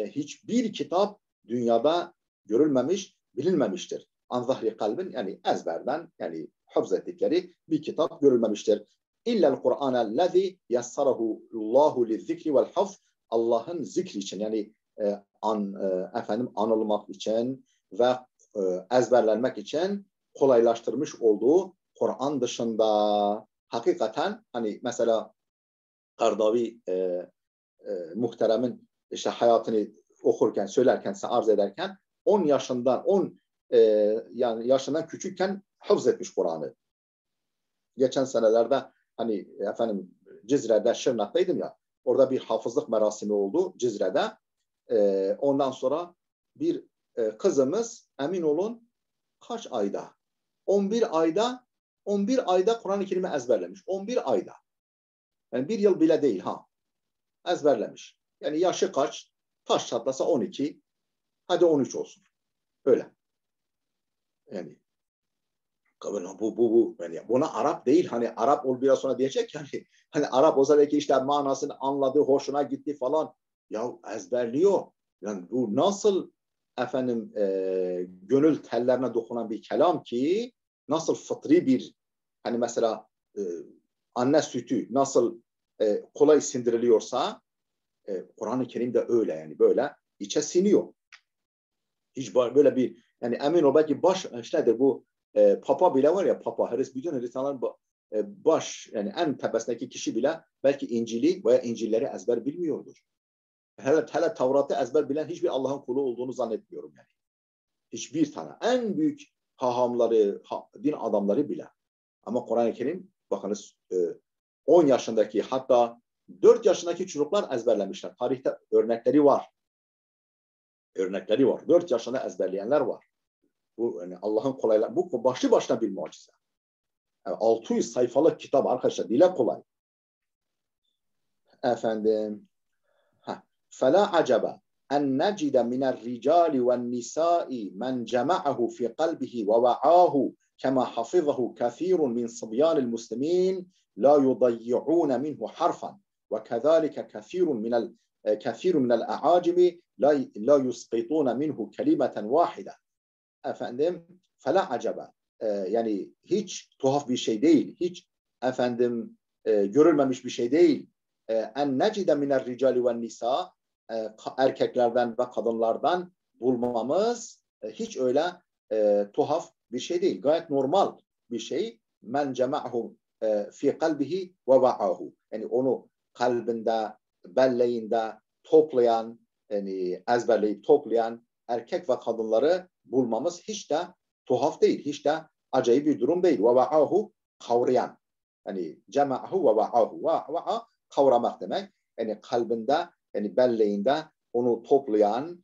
hiçbir kitap dünyada görülmemiş, bilinmemiştir. An zahri kalbin, yani ezberden, yani hafız ettikleri bir kitap görülmemiştir. İllel Kur'anellezî yassarahu Allahu lizzikri vel hafz. Allah'ın zikri için, yani anılmak için ve ezberlenmek için kolaylaştırmış olduğu Kur'an dışında. Hakikaten hani mesela Kardavi muhteremin işte hayatını okurken, söylerken, size arz ederken 10 yaşından küçükken hafız etmiş Kur'an'ı. Geçen senelerde hani Cizre'de, Şırnak'taydım ya, orada bir hafızlık merasimi oldu Cizre'de. Ondan sonra bir kızımız, emin olun, kaç ayda? 11 ayda Kur'an-ı Kerim'i ezberlemiş. 11 ayda. Yani bir yıl bile değil ha. Ezberlemiş. Yani yaşı kaç? Taş çatlasa 12. Hadi 13 olsun. Öyle. Yani bu yani buna Arap değil, hani Arap ol biraz sonra diyecek yani, hani Arap olsa belki işte manasını anladı, hoşuna gitti falan. Ya ezberliyor. Yani bu nasıl gönül tellerine dokunan bir kelam ki, nasıl fıtri bir, hani mesela anne sütü nasıl kolay sindiriliyorsa Kur'an-ı Kerim de öyle, yani böyle içe siniyor. Hiç böyle bir, yani emin ol belki baş nedir bu papa bile var ya, papa, bütün Hristiyanların baş, yani en tepesindeki kişi bile belki İncil'i veya İncil'leri ezber bilmiyordur. Hele Tevrat'ı ezber bilen hiçbir Allah'ın kulu olduğunu zannetmiyorum yani. Hiçbir tane. En büyük hahamları, din adamları bile. Ama Kur'an-ı Kerim bakınız 10 yaşındaki, hatta 4 yaşındaki çocuklar ezberlemişler. Tarihte örnekleri var. 4 yaşında ezberleyenler var. Bu yani Allah'ın kolaylığı. Bu başlı başına bir mucize. Yani 600 sayfalık kitap arkadaşlar, dile kolay. فَلَا عَجَبَ أَنْ نَجِدَ مِنَ الرِّجَالِ وَالنِّسَاءِ مَنْ جَمَعَهُ فِي قَلْبِهِ وَوَعَاهُ كَمَا حَفِظَهُ كَثِيرٌ مِنْ صِبْيَانِ الْمُسْلِمِينَ لَا يُضَيِّعُونَ مِنْهُ حَرْفًا وَكَذَلِكَ كَثِيرٌ مِنَ الْأَعَاجِمِ لَا يُسْقِطُونَ مِنْهُ كَلِمَةً وَاحِدَةً. فَلَا عَجَبَ, yani hiç tuhaf bir şey değil, hiç görülmemiş bir şey değil. En necide minel ricali ve nisa, erkeklerden ve kadınlardan bulmamız hiç öyle tuhaf bir şey değil. Gayet normal bir şey. Men cema'hu fi kalbihi ve va'ahu. Yani onu kalbinde, belleğinde toplayan, yani ezberleyip toplayan erkek ve kadınları bulmamız hiç de tuhaf değil, hiç de acayip bir durum değil. Ve va'ahu kavrayan. Yani cema'ahu ve va'ahu. Va'a kavramak demek. Yani kalbinde, yani belleğinde onu toplayan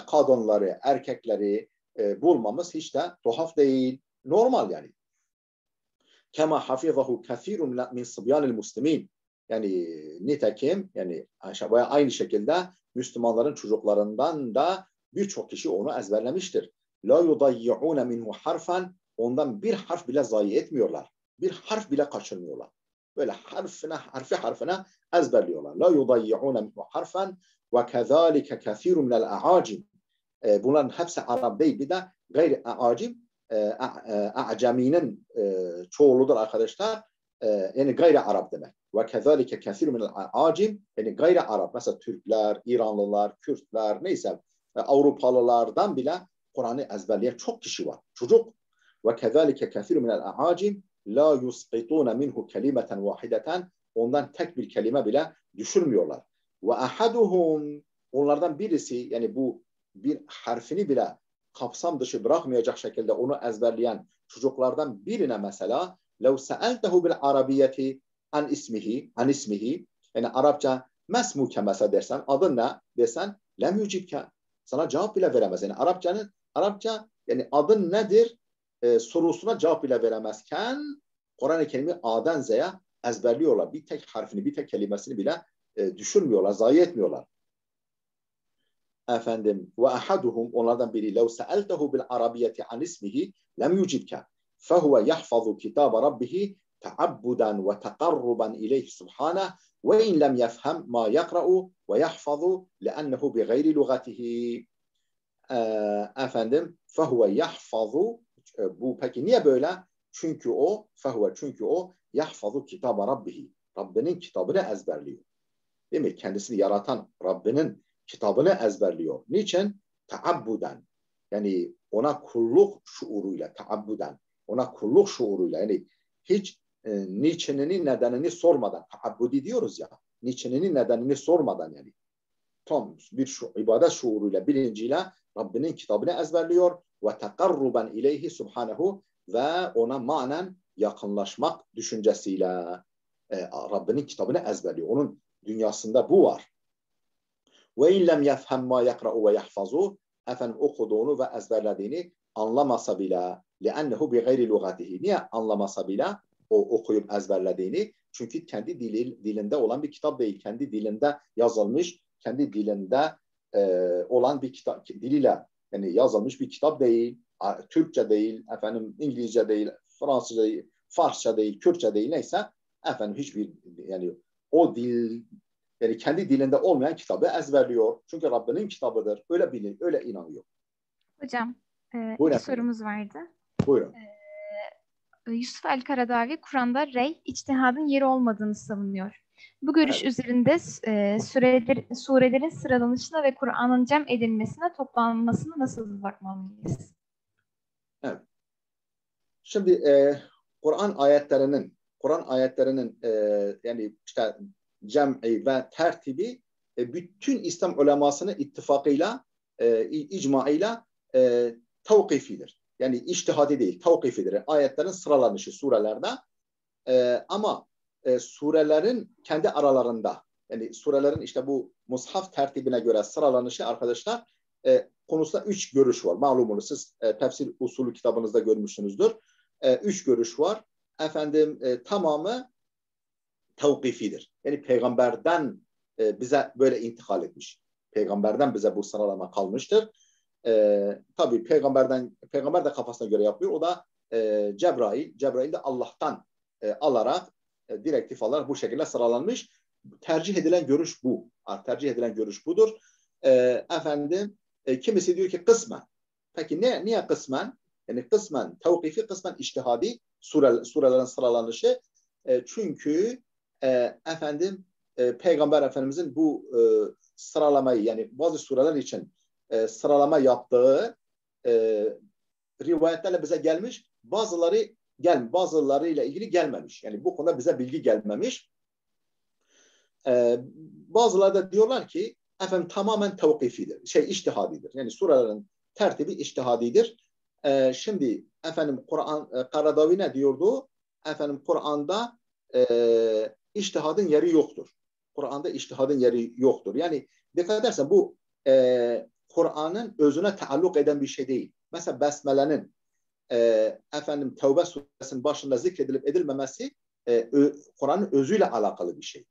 kadınları, erkekleri bulmamız hiç de tuhaf değil. Normal yani. Kema hafizahu kathirun min sıbyanil muslimin. Yani nitekim yani aynı şekilde Müslümanların çocuklarından da birçok kişi onu ezberlemiştir. La yudayyi'une minhu harfan, ondan bir harf bile zayi etmiyorlar. Bir harf bile kaçırmıyorlar. Böyle harfi harfine ezberliyorlar. La yudayyi'une minhu harfan ve kezalike kathirun minel a'acim. Bunların hepsi Arap değil, bir de gayri a'acim, a'caminin çoğuludur arkadaşlar. Yani gayri Arap demek. Ve kezalike kesirun minel a'acim, yani gayri Arap. Mesela Türkler, İranlılar, Kürtler, neyse Avrupalılardan bile Kur'an'ı ezberleyen çok kişi var. Çocuk. Ve kezalike kesirun minel a'acim la yusqituna minhu kelimeten vahideten, ondan tek bir kelime bile düşürmüyorlar. Ve ahaduhum, onlardan birisi, yani bu bir harfini bile kapsam dışı bırakmayacak şekilde onu ezberleyen çocuklardan birine mesela لو سألته بالعربية an ismihi, yani Arapça mesmuke mesela dersen, adın ne desen, lem yücibke, sana cevap bile veremez. Yani Arapça yani adın nedir sorusuna cevap bile veremezken Kur'an-ı Kerim'i A'dan Z'ye ezberliyorlar. Bir tek harfini, bir tek kelimesini bile düşürmüyorlar, zayi etmiyorlar. Ve ahaduhum, onlardan biri, lev se'eltehu bil arabiyeti an ismihi lem yücibke fehuve yahfazu kitabe rabbihi teabbudan ve teqarruban ileyh subhaneh ve in lem yefhem ma yakra'u ve yahfazu leannehu bi gayri lugatihi. Fehuve yahfazu, bu peki niye böyle? Çünkü o yahfazu kitabe rabbihi, Rabbinin kitabını ezberliyor. Değil mi? Kendisini yaratan Rabbinin kitabını ezberliyor. Niçin? Taabbuden. Yani ona kulluk şuuruyla, taabbuden. Ona kulluk şuuruyla. Yani hiç niçinini, nedenini sormadan. Taabbudi diyoruz ya. Niçinini, nedenini sormadan yani. Tam bir ibadet şuuruyla, bilinciyle Rabbinin kitabını ezberliyor. Ve tekarruben ileyhi subhanehu, ve ona manen yakınlaşmak düşüncesiyle Rabbinin kitabını ezberliyor. Onun dünyasında bu var. Ve in lem yefhem ma yakra'u ve yahfazu, okuduğunu ve ezberlediğini anlamasa bile, li'ennehu bi gayri lugatihi, niye anlamasa bile o okuyup ezberlediğini? Çünkü kendi dilinde olan bir kitap değil. Kendi dilinde yazılmış, kendi dilinde olan bir kitap, diliyle yani yazılmış bir kitap değil. Türkçe değil, İngilizce değil, Fransızca değil, Farsça değil, Kürtçe değil, neyse hiçbir, yani o dil, yani kendi dilinde olmayan kitabı ezberliyor. Çünkü Rabbinin kitabıdır. Öyle bilin, öyle inanıyor. Hocam, Buyurun iki sorumuz vardı. Buyurun. Yusuf el-Karadavi, Kur'an'da rey, içtihadın yeri olmadığını savunuyor. Bu görüş üzerinde surelerin sıralanışına ve Kur'an'ın cem edilmesine, toplanmasına nasıl bakmalıyız? Evet. Şimdi Kur'an ayetlerinin yani işte cem'i ve tertibi bütün İslam ulemasının ittifakıyla, icmaıyla tevkifidir. Yani içtihadi değil, tevkifidir. Ayetlerin sıralanışı surelerde, ama surelerin kendi aralarında, yani surelerin işte bu mushaf tertibine göre sıralanışı arkadaşlar konusunda 3 görüş var. Malumunuz, siz tefsir usulü kitabınızda görmüşsünüzdür. 3 görüş var. Tamamı tevkifidir. Yani peygamberden bize böyle intikal etmiş. Peygamberden bize bu sıralama kalmıştır. Tabii peygamber de kafasına göre yapıyor. O da Cebrail de Allah'tan alarak direktif alarak bu şekilde sıralanmış. Tercih edilen görüş bu. Tercih edilen görüş budur. Kimisi diyor ki kısmen. Peki niye kısmen? Yani kısmen tevkifi, kısmen içtihadi surelerin sıralanışı. Çünkü Peygamber Efendimizin bu sıralamayı, yani bazı sureler için sıralama yaptığı rivayetlerle bize gelmiş, bazılarıyla ilgili gelmemiş. Yani bu konuda bize bilgi gelmemiş. Bazıları da diyorlar ki efendim tamamen tevkifidir. İçtihadidir. Yani surelerin tertibi içtihadidir. Şimdi efendim Karadavi ne diyordu? Efendim Kur'an'da içtihadın yeri yoktur. Kur'an'da içtihadın yeri yoktur. Yani dikkat edersen bu Kur'an'ın özüne taalluk eden bir şey değil. Mesela Besmele'nin efendim Tevbe suresinin başında zikredilip edilmemesi Kur'an'ın özüyle alakalı bir şey.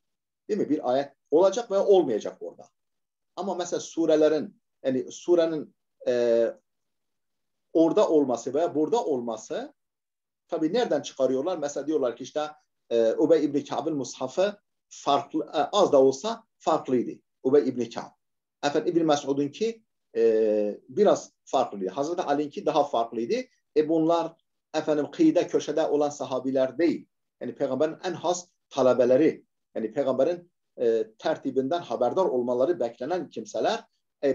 Değil mi? Bir ayet olacak veya olmayacak orada. Ama mesela surelerin yani surenin orada olması veya burada olması tabii nereden çıkarıyorlar? Mesela diyorlar ki işte Ubey İbni Ka'b'ın mushafı farklı, az da olsa farklıydı. Ubey İbni Ka'b. Efendim İbni Mesud'unki biraz farklıydı. Hazreti Ali'ninki daha farklıydı. Bunlar efendim kıyıda köşede olan sahabiler değil. Yani peygamberin en has talebeleri. Yani peygamberin tertibinden haberdar olmaları beklenen kimseler.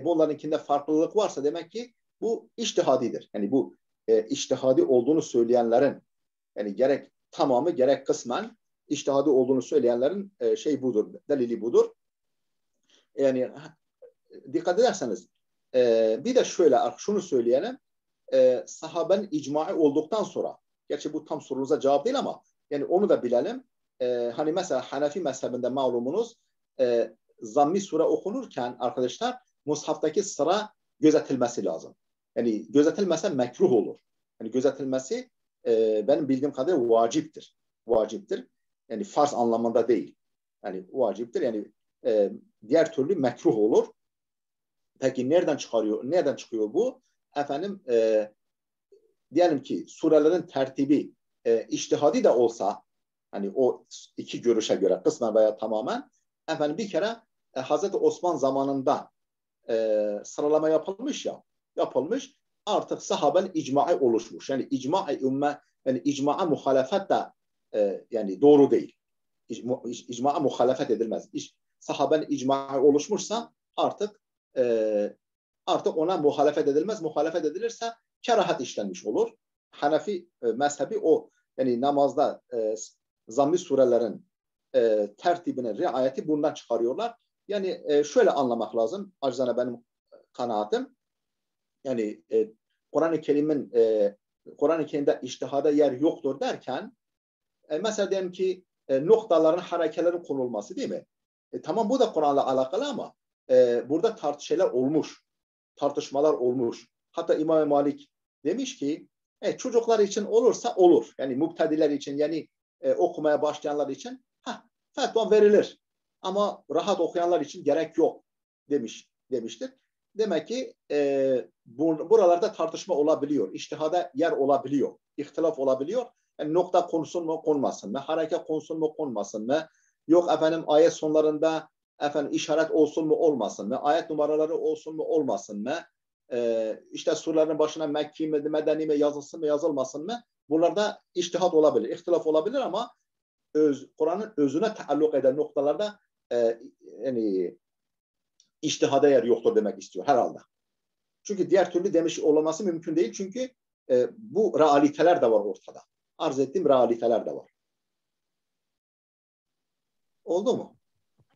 Bunlarınkinde farklılık varsa demek ki bu içtihadidir. Yani bu içtihadi olduğunu söyleyenlerin yani gerek tamamı gerek kısmen içtihadi olduğunu söyleyenlerin budur, delili budur. Yani dikkat ederseniz bir de şöyle şunu söyleyelim. Sahabenin icmaı olduktan sonra, gerçi bu tam sorunuza cevap değil ama yani onu da bilelim. Hani mesela Hanefi mezhebinde malumunuz zammi sure okunurken arkadaşlar mushaftaki sıra gözetilmesi lazım. Yani gözetilmese mekruh olur. Yani gözetilmesi benim bildiğim kadarıyla vaciptir. Vaciptir. Yani farz anlamında değil. Yani vaciptir. Yani diğer türlü mekruh olur. Peki nereden çıkıyor bu? Efendim diyelim ki surelerin tertibi içtihadi de olsa hani o iki görüşe göre kısmen veya tamamen efendim bir kere Hazreti Osman zamanında sıralama yapılmış artık sahabenin icmaı oluşmuş. Yani icma'a muhalefet de yani doğru değil. İcma'a muhalefet edilmez. Sahabenin icmaı oluşmuşsa artık ona muhalefet edilmez. Muhalefet edilirse kerahat işlenmiş olur. Hanefi mezhebi o. Yani namazda zammi surelerin tertibine riayeti bundan çıkarıyorlar. Yani şöyle anlamak lazım. Acizane benim kanaatim. Yani Kur'an-ı Kerim'de içtihada yer yoktur derken mesela diyelim ki noktaların harekelerin konulması değil mi? Tamam bu da Kur'an'la alakalı ama burada tartışmalar olmuş. Hatta İmam Malik demiş ki çocuklar için olursa olur. Yani mubtediler için yani okumaya başlayanlar için fetva verilir. Ama rahat okuyanlar için gerek yok demiştir. Demek ki buralarda tartışma olabiliyor. İçtihada yer olabiliyor. İhtilaf olabiliyor. Yani nokta konsun mu konmasın mı? Hareket konsun mu konmasın mı? Yok efendim ayet sonlarında işaret olsun mu olmasın mı? Ayet numaraları olsun mu olmasın mı? İşte surelerin başına Mekki mi, Medeni mi yazılsın mı yazılmasın mı? Bunlarda içtihat olabilir, ihtilaf olabilir ama Kur'an'ın özüne taalluk eden noktalarda yani içtihada yer yoktur demek istiyor herhalde. Çünkü diğer türlü demiş olması mümkün değil. Çünkü bu realiteler de var ortada. Arz ettiğim realiteler de var. Oldu mu?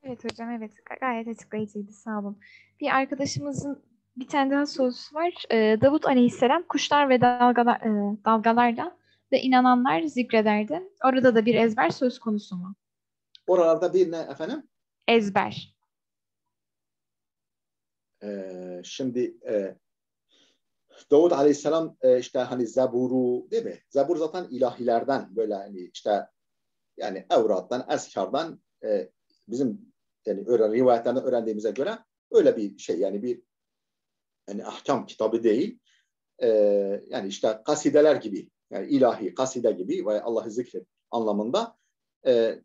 Evet hocam, evet. Gayet açıklayıcıydı. Sağ olun. Bir arkadaşımızın bir tane daha sorusu var. Davut Aleyhisselam kuşlar ve dalgalarla ve inananlar zikrederdi. Orada da bir ezber söz konusu mu? Oralarda bir ne efendim? Ezber. Şimdi Davud Aleyhisselam işte hani Zebur'u değil mi? Zebur zaten ilahilerden böyle hani işte yani evrattan, eskardan bizim yani rivayetlerden öğrendiğimize göre öyle bir şey yani bir yani ahkam kitabı değil. Yani işte kasideler gibi yani ilahi kaside gibi veya Allah'ı zikret anlamında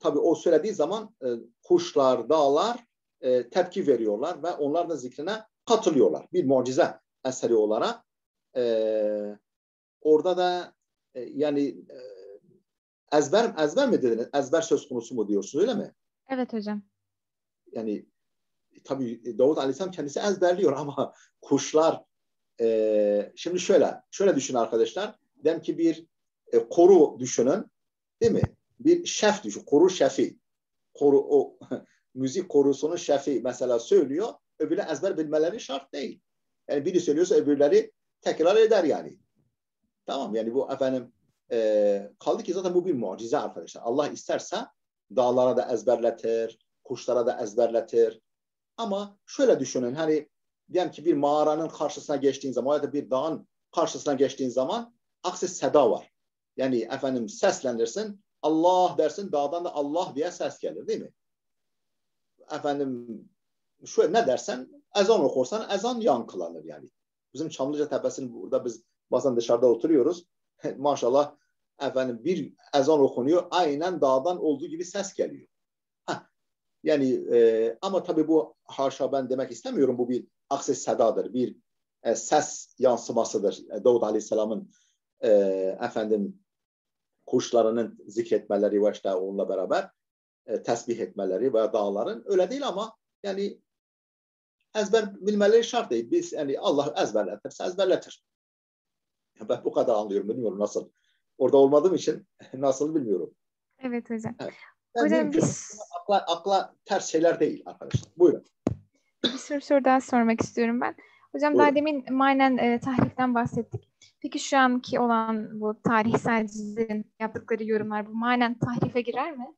tabii o söylediği zaman kuşlar, dağlar tepki veriyorlar ve onlar da zikrine katılıyorlar. Bir mucize eseri olarak orada da yani ezber mi dediniz? Ezber söz konusu mu diyorsunuz öyle mi? Evet hocam. Yani tabii Davut Aleyhisselam kendisi ezberliyor ama kuşlar şimdi şöyle düşünün arkadaşlar. Diyelim ki bir koru düşünün değil mi? Bir şef düşün. Koru şefi. O müzik korusunun şefi mesela söylüyor. öbürleri ezber bilmeleri şart değil. Yani biri söylüyorsa öbürleri tekrar eder yani. Tamam yani bu efendim kaldı ki zaten bu bir mucize arkadaşlar. Allah isterse dağlara da ezberletir, kuşlara da ezberletir. Ama şöyle düşünün hani diyelim ki bir mağaranın karşısına geçtiğin zaman ya da bir dağın karşısına geçtiğin zaman aksi seda var. Yani efendim seslenirsin, Allah dersin, dağdan da Allah diye ses gelir değil mi? Efendim şöyle ne dersen, ezan okursan ezan yankılanır yani. Bizim Çamlıca Tepesi'nin burada biz bazen dışarıda oturuyoruz. Maşallah efendim bir ezan okunuyor, aynen dağdan olduğu gibi ses geliyor. Yani ama tabii bu haşa ben demek istemiyorum. Bu bir aksi sedadır, bir ses yansımasıdır. Davud Aleyhisselam'ın efendim kuşlarının zikretmeleri ve işte onunla beraber tesbih etmeleri ve dağların öyle değil ama yani ezber bilmeleri şart değil. Biz yani Allah ezberletirse ezberletir. Ben bu kadar anlıyorum. Bilmiyorum nasıl. Orada olmadığım için nasıl bilmiyorum. Evet hocam. Evet. Yani Hocam mümkün. Akla ters şeyler değil arkadaşlar. Buyurun. bir soru daha sormak istiyorum ben. Hocam daha Buyurun. demin manen tahriften bahsettik. Peki şu anki olan bu tarihselcilerin yaptıkları yorumlar bu manen tahrife girer mi?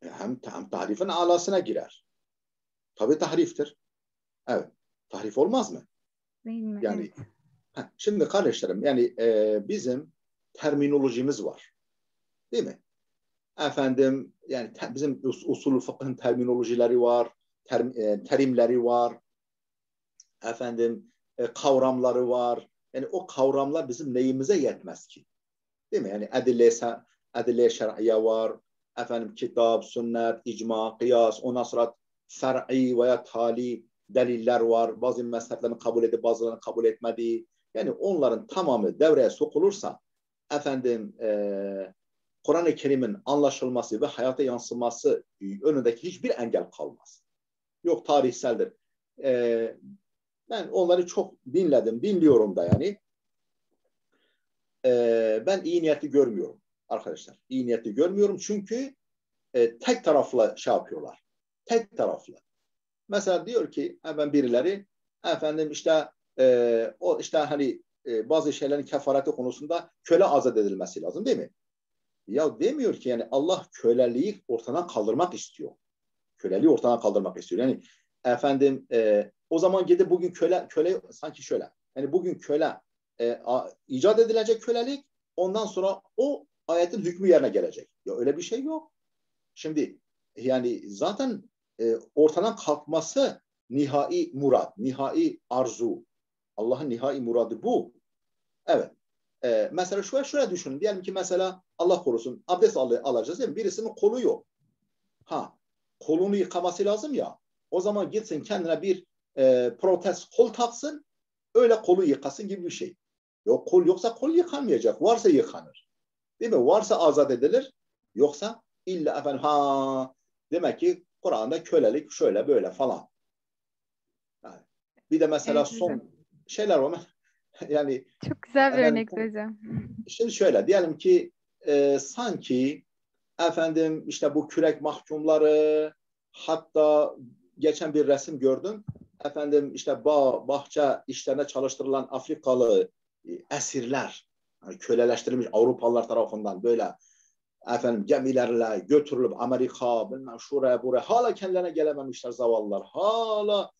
Hem tahrifin alasına girer. Tabii tahriftir. Evet. Tahrif olmaz mı? Değil mi? Yani Evet. şimdi kardeşlerim yani bizim terminolojimiz var. Değil mi? Efendim yani bizim usulü fıkhın terminolojileri var, terimleri var, efendim kavramları var. Yani o kavramlar bizim neyimize yetmez ki? Değil mi? Yani edille şer'iye var, efendim kitap, sünnet, icma, kıyas, ondan sonra fer'i veya tali deliller var. Bazı mezheplerin kabul edip bazılarının kabul etmediği. Yani onların tamamı devreye sokulursa efendim Kur'an-ı Kerim'in anlaşılması ve hayata yansıması önündeki hiçbir engel kalmaz. Yok tarihseldir. Ben onları çok dinliyorum da yani. Ben iyi niyetli görmüyorum arkadaşlar. İyi niyetli görmüyorum çünkü tek taraflı şey yapıyorlar. Tek taraflı. Mesela diyor ki hemen birileri efendim işte o işte hani bazı şeylerin kefareti konusunda köle azat edilmesi lazım değil mi? Ya demiyor ki yani Allah köleliği ortadan kaldırmak istiyor. Köleliği ortadan kaldırmak istiyor. Yani efendim o zaman gidip bugün köle sanki şöyle. Yani bugün köle icat edilecek kölelik ondan sonra o ayetin hükmü yerine gelecek. Ya öyle bir şey yok. Şimdi yani zaten ortadan kalkması nihai murad, nihai arzu. Allah'ın nihai muradı bu. Evet. Mesela şöyle düşünün. Diyelim ki mesela Allah korusun abdest alacağız değil mi? Birisinin kolu yok. Kolunu yıkaması lazım ya. O zaman gitsin kendine bir protez kol taksın. Öyle kolu yıkasın gibi bir şey. Yok kol yoksa kol yıkanmayacak. Varsa yıkanır. Değil mi? Varsa azat edilir. Yoksa illa efendim demek ki Kur'an'da kölelik şöyle böyle falan. Yani bir de mesela Evet hocam. son şeyler var. Yani Çok güzel bir efendim örnekti hocam. şimdi şöyle diyelim ki sanki efendim işte bu kürek mahkumları hatta geçen bir resim gördüm. Efendim işte bahçe işlerine çalıştırılan Afrikalı esirler yani köleleştirilmiş Avrupalılar tarafından böyle efendim gemilerle götürülüp Amerika bilmem şuraya buraya hala kendilerine gelememişler zavallılar. Hala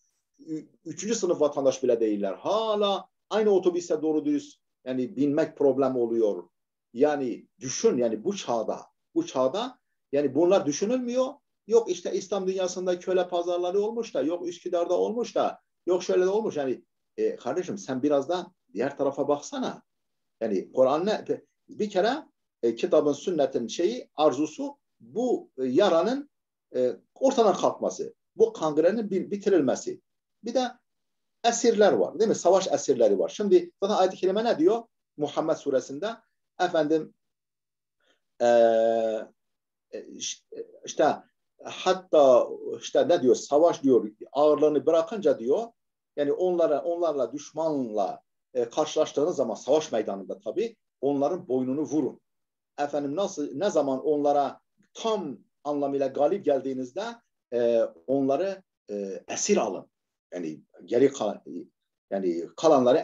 üçüncü sınıf vatandaş bile değiller. Hala aynı otobüse doğru düz yani binmek problem oluyor. Yani düşün yani bu çağda yani bunlar düşünülmüyor. Yok işte İslam dünyasında köle pazarları olmuş da yok Üsküdar'da olmuş da yok şöyle de olmuş. Yani kardeşim sen biraz da diğer tarafa baksana. Yani Kur'an bir kere kitabın sünnetin arzusu bu yaranın ortadan kalkması. Bu kangrenin bitirilmesi. Bir de esirler var değil mi? Savaş esirleri var. Şimdi zaten ayet-i kerime ne diyor? Muhammed suresinde efendim e, işte hatta işte ne diyor? Savaş diyor ağırlığını bırakınca diyor yani onlarla düşmanla karşılaştığınız zaman savaş meydanında tabii onların boynunu vurun. Efendim ne zaman onlara tam anlamıyla galip geldiğinizde onları esir alın. Yani yani kalanları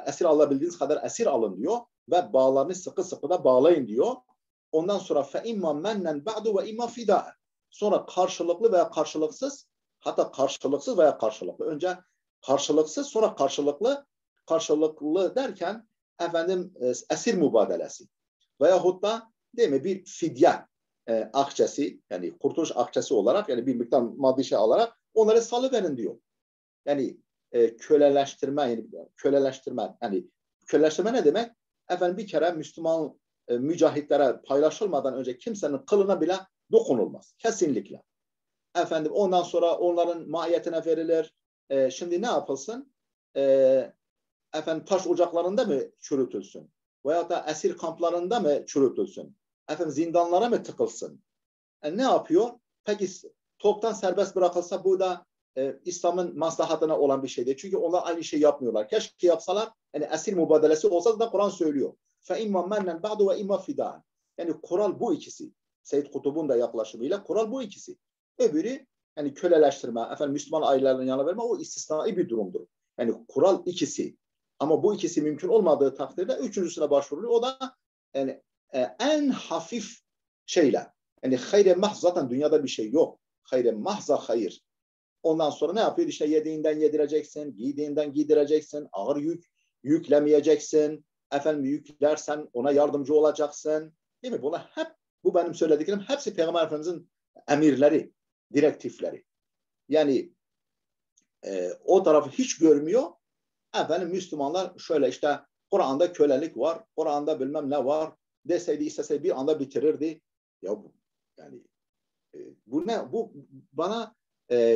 esir alabildiğiniz kadar esir alın diyor ve bağlarını sıkı sıkı da bağlayın diyor. Ondan sonra fe imma mennen ba'du ve imma fida. Sonra karşılıklı veya karşılıksız, hatta karşılıksız veya karşılıklı. Önce karşılıksız, sonra karşılıklı. Karşılıklı derken efendim esir mübadelesi. Veyahut da değil mi bir fidye akçesi, yani kurtuluş akçesi olarak, yani bir miktar maddi şey alarak onları salıverin diyor. Yani köleleştirme yani köleleştirme ne demek? Efendim bir kere Müslüman mücahitlere paylaşılmadan önce kimsenin kılına bile dokunulmaz. Kesinlikle. Efendim ondan sonra onların mahiyetine verilir. Şimdi ne yapılsın? Efendim taş ocaklarında mı çürütülsün? Veyahut da esir kamplarında mı çürütülsün? Efendim zindanlara mı tıkılsın? Ne yapıyor? Peki toptan serbest bırakılsa bu da İslam'ın maslahatına olan bir şey değil. Çünkü onlar aynı şey yapmıyorlar. Keşke yapsalar, yani esir mübadelesi olsa da Kur'an söylüyor. فَاِمَّا مَنَّنْ بَعْدُ وَاِمَّا فِدَانٍ. Yani kural bu ikisi. Seyyid Kutub'un da yaklaşımıyla kural bu ikisi. Öbürü yani köleleştirme, efendim Müslüman ailelerinin yanına verme, o istisnai bir durumdur. Yani kural ikisi. Ama bu ikisi mümkün olmadığı takdirde üçüncüsüne başvuruluyor. O da yani en hafif şeyle. Yani hayre mahz, zaten dünyada bir şey yok. Hayre mahza hayır. Ondan sonra ne yapıyor? İşte yediğinden yedireceksin, giydiğinden giydireceksin, ağır yüklemeyeceksin. Efendim yüklersen ona yardımcı olacaksın. Değil mi? Bunlar hep, bu benim söylediklerim hepsi Peygamber Efendimiz'in emirleri, direktifleri. Yani o tarafı hiç görmüyor. Efendim Müslümanlar şöyle işte Kur'an'da kölelik var, Kur'an'da bilmem ne var deseydi, isteseydi bir anda bitirirdi. Ya yani bu ne? Bu bana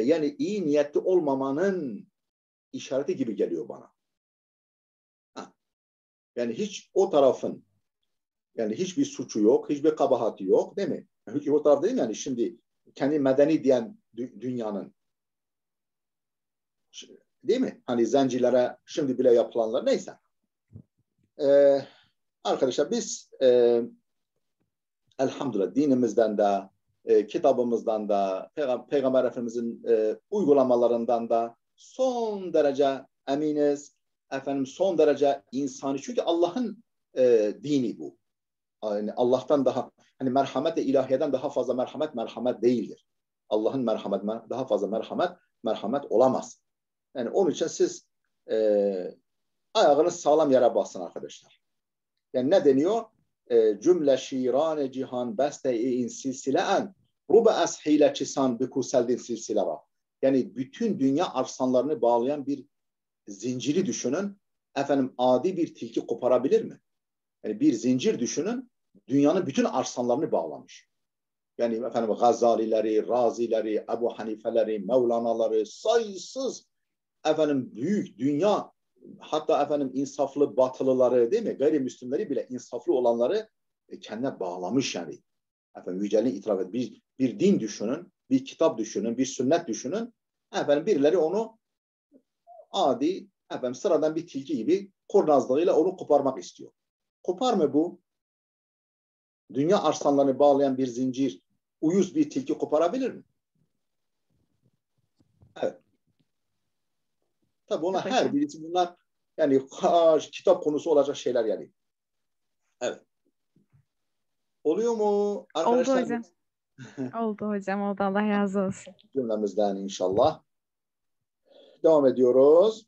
yani iyi niyetli olmamanın işareti gibi geliyor bana. Yani hiç o tarafın, yani hiçbir suçu yok, hiçbir kabahati yok, değil mi? Hiç o taraf değil mi? Yani şimdi kendi medeni diyen dünyanın, değil mi? Hani zencilere şimdi bile yapılanlar, neyse. Arkadaşlar biz elhamdülillah dinimizden de kitabımızdan da Peygamber Efendimizin uygulamalarından da son derece eminiz. Efendim son derece insani. Çünkü Allah'ın dini bu. Yani Allah'tan daha, hani merhamet-i ilahiyeden daha fazla merhamet değildir. Allah'ın merhamet daha fazla merhamet olamaz. Yani onun için siz ayağınız sağlam yere bassın arkadaşlar. Yani ne deniyor? Cümle şirane cihan beste-i in silsile'en ruba ashile çisan bikuseldin silsilera. Yani bütün dünya arslanlarını bağlayan bir zinciri düşünün. Efendim adi bir tilki koparabilir mi? Yani bir zincir düşünün. Dünyanın bütün arslanlarını bağlamış. Yani efendim Gazalileri, Razileri, Ebu Hanifeleri, Mevlanaları, sayısız efendim büyük dünya, hatta efendim insaflı batılıları, değil mi? Gayrimüslimleri bile insaflı olanları kendine bağlamış yani. Efendim yüceliğini itiraf et. Bir din düşünün, bir kitap düşünün, bir sünnet düşünün. Efendim birileri onu adi, efendim sıradan bir tilki gibi kurnazlığıyla onu koparmak istiyor. Kopar mı bu? Dünya arslanlarını bağlayan bir zincir uyuz bir tilki koparabilir mi? Evet. Tabii ona her birisi, bunlar yani kitap konusu olacak şeyler yani. Evet. Oluyor mu arkadaşlar? Oldu hocam. Oldu hocam. Oldu. Allah razı olsun. Cümlemizden inşallah. Devam ediyoruz.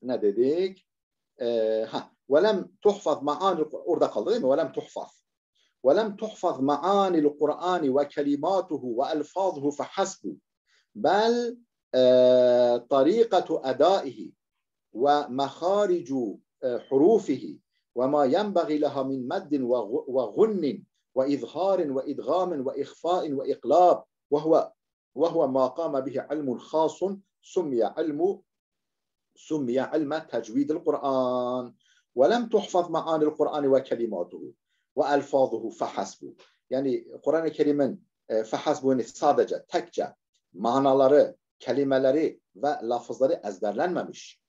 Ne dedik? وَلَمْ تُحْفَظْ مَعَانِ, orada kaldı değil mi? وَلَمْ تُحْفَظْ وَلَمْ تُحْفَظْ مَعَانِ الْقُرْآنِ وَكَلِمَاتُهُ وَأَلْفَاظُهُ فَحَسْبُ بَلْ طَرِيقَةُ أَدَائِهِ وَمَخَارِجُ حُرُوفِهِ وَمَا يَنْبَغِي لَهَا مِنْ مَدٍّ وَغُنٍّ وَإِظْهَارٍ وَإِدْغَامٍ وَإِخْفَاءٍ وَإِقْلَابٍ وهو ما قام به علم خاص سمي علم تجويد القرآن ولم تحفظ معاني القرآن وكلماته وألفاظه فحسب. Yani Kur'an-ı Kerim'in fehasbu, sadece tekçe manaları, kelimeleri ve lafızları ezberlenmemiş,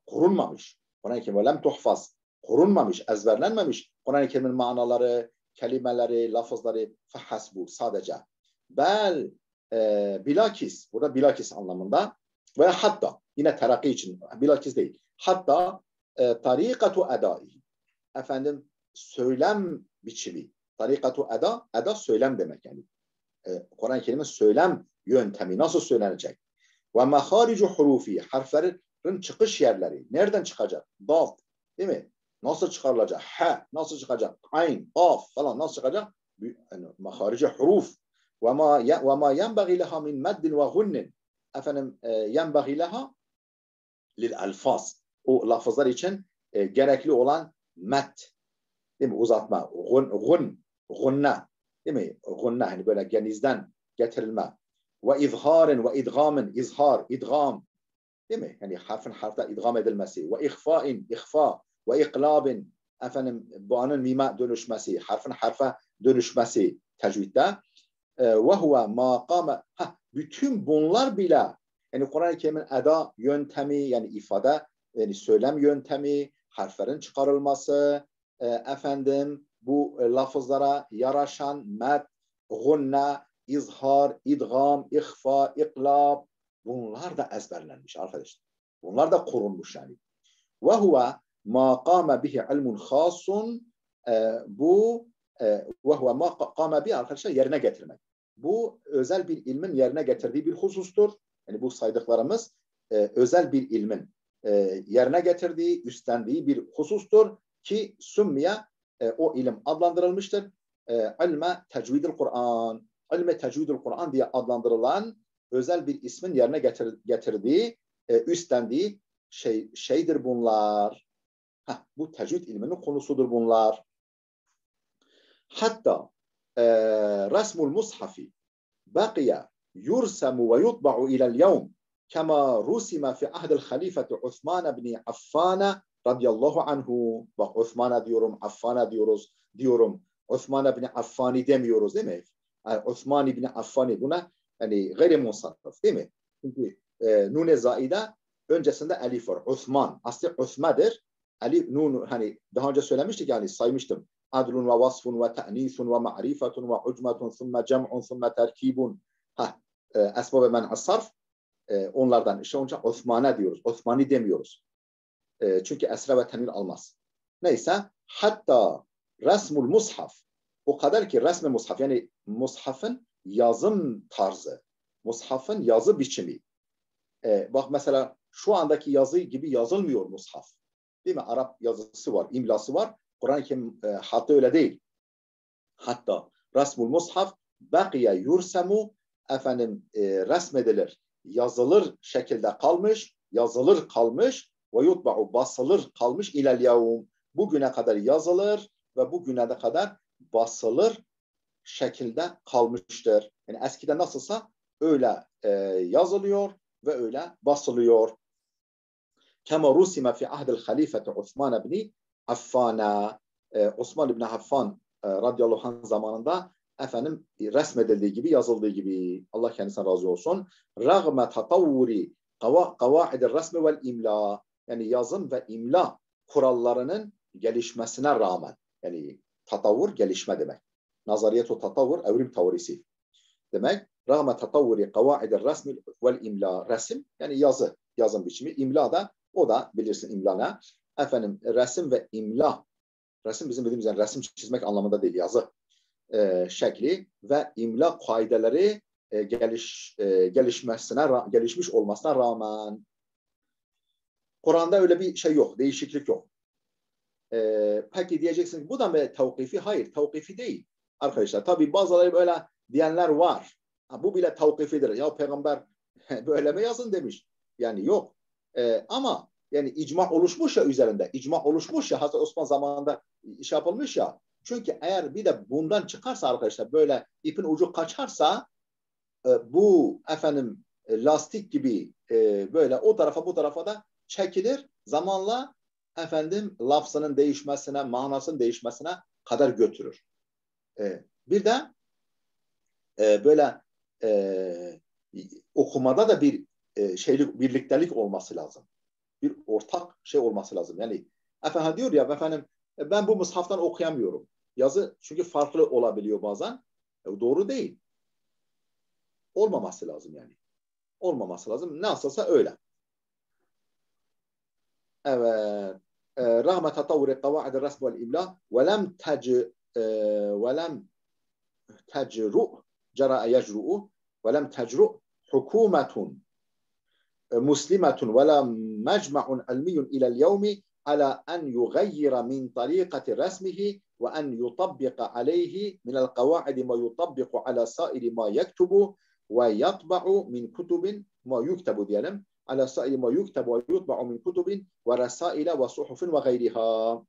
korunmamış. Kur'an-ı Kerim velem tuhfaz, korunmamış, ezberlenmemiş. Kur'an-ı Kerim'in manaları, kelimeleri, lafızları fehasbu, sadece. Bel bilakis, burada bilakis anlamında veya hatta, yine terakki için, bilakis değil. Hatta tarikatu edai. Efendim, söylem biçimi. Tarikatu eda, eda söylem demek yani. Kur'an-ı Kerim'in söylem yöntemi nasıl söylenecek? Ve maharicu hurufi, harflerin çıkış yerleri. Nereden çıkacak? Dal, değil mi? Nasıl çıkarılacak? Ha, nasıl çıkacak? Ayn, kaf falan nasıl çıkacak? Yani, maharicu huruf. Ve ma yenbaghi leha min meddin ve gunnin. Efendim, yenbaghi leha lil alfaz. O lafızlar için gerekli olan med, değil mi? Uzatma. Gunna. Değil mi? Gunna, hani böyle genizden getirilme. Ve izharin ve idgamin. İzhar, idgam. Değil mi? Yani harfin harfta idgam edilmesi. Ve ihfain, ihfa. Ve iklabin. Efendim, bağının mime dönüşmesi. Harfin harfa dönüşmesi tecvidde. Ve huve maqame. Bütün bunlar bile, yani Kur'an-ı Kerim'in eda yöntemi, yani ifade, yani söylem yöntemi, harflerin çıkarılması, efendim bu lafızlara yaraşan med, gunne, izhar, idgam, ihfa, iklab, bunlar da ezberlenmiş arkadaşlar. Bunlar da korunmuş yani. Ve huve ma qame bihi ilmun khasun, bu ve huve ma qame bihi arkadaşlar yerine getirmek. Bu özel bir ilmin yerine getirdiği bir husustur. Yani bu saydıklarımız özel bir ilmin yerine getirdiği, üstlendiği bir husustur ki sümmiye, o ilim adlandırılmıştır. İlme tecvidül Kur'an. İlme tecvidül Kur'an diye adlandırılan özel bir ismin yerine getirdiği, üstlendiği şeydir bunlar. Bu tecvid ilminin konusudur bunlar. Hatta resmul mushafi baqiya yursamu ve yutba'u ila'l yevm kema rusima fi ahdil halifeti Osman ibn Affan radıyallahu anhu. Bak, Osman'a diyorum, Affan'a diyorum. Osman ibn Affan'ı demiyoruz, değil mi? Yani Osman ibn Affan'ı, buna yani gayri munsarraf, değil mi? Çünkü nun-i zaide öncesinde elif var. Osman aslı Osman'dır. Elif, nun, hani daha önce söylemiştik, yani saymıştım. Adlun ve vasfun ve te'nisun ve ma'rifetun ve ucmetun thumme cem'un thumme terkibun. Esbab-ı men'as sarf, onlardan. İşte onun için Osman'a diyoruz. Osman'ı demiyoruz. Çünkü esra ve tenvin almaz. Neyse, hatta resmul mushaf, o kadar ki resmi mushaf, yani mushafın yazım tarzı, mushafın yazı biçimi. Bak mesela şu andaki yazı gibi yazılmıyor mushaf. Değil mi? Arap yazısı var, imlası var. Kur'an-ı Kerim hatta öyle değil. Hatta resmul mushaf bakiye yursemu, efendim, resmedilir, yazılır şekilde kalmış, yazılır kalmış ve yutba'u, basılır kalmış ilel yevm, bugüne kadar yazılır ve bugüne de kadar basılır şekilde kalmıştır. Yani eskiden nasılsa öyle yazılıyor ve öyle basılıyor. Kema rusima fi ahdil halifeti Osman ibn Affan. Osman ibn Affan radıyallahu anh zamanında, efendim, resmedildiği gibi, yazıldığı gibi. Allah kendisine razı olsun. Rağme tatavvuri kavaidir resmi vel imla. Yani yazım ve imla kurallarının gelişmesine rağmen. Yani tatavvur gelişme demek. Nazariyetu tatavvur evrim teorisi demek. Rağme tatavvuri kavaidir resmi vel imla. Resim yani yazı, yazım biçimi. İmla da, o da bilirsin imla ne? Efendim, resim ve imla. Resim bizim bildiğimiz yani resim çizmek anlamında değil, yazı şekli ve imla kaideleri gelişmiş olmasına rağmen Kur'an'da öyle bir şey yok, değişiklik yok. Peki diyeceksin, bu da mı tevkifi? Hayır, tevkifi değil arkadaşlar. Tabii bazıları böyle diyenler var. Bu bile tevkifidir. Ya peygamber böyle mi yazın demiş. Yani yok. Ama yani icma oluşmuş ya üzerinde. İcma oluşmuş ya, Hazreti Osman zamanında iş yapılmış ya. Çünkü eğer bir de bundan çıkarsa arkadaşlar, böyle ipin ucu kaçarsa, bu efendim lastik gibi böyle o tarafa bu tarafa da çekilir. Zamanla efendim lafzının değişmesine, manasının değişmesine kadar götürür. Bir de böyle okumada da bir birliktelik olması lazım. Bir ortak şey olması lazım. Yani efendim diyor ya, efendim ben bu mushaftan okuyamıyorum. Yazı çünkü farklı olabiliyor bazen. Doğru değil. olmaması lazım yani. Olmaması lazım. Nasılsa öyle. Evet. رغم تطور قواعد الرسم والإملاء ولم تجرؤ جرأ يجرؤ ولم تجرؤ حكومة مسلمة ولا مجمع علمي إلى اليوم على أن يغير من طريقة رسمه وأن يطبق عليه من القواعد ما يطبق على سائر ما يكتب ويطبع من كتب ما يكتب diyelim على سائر ما يكتب ويطبع من كتب ورسائل وصحف وغيرها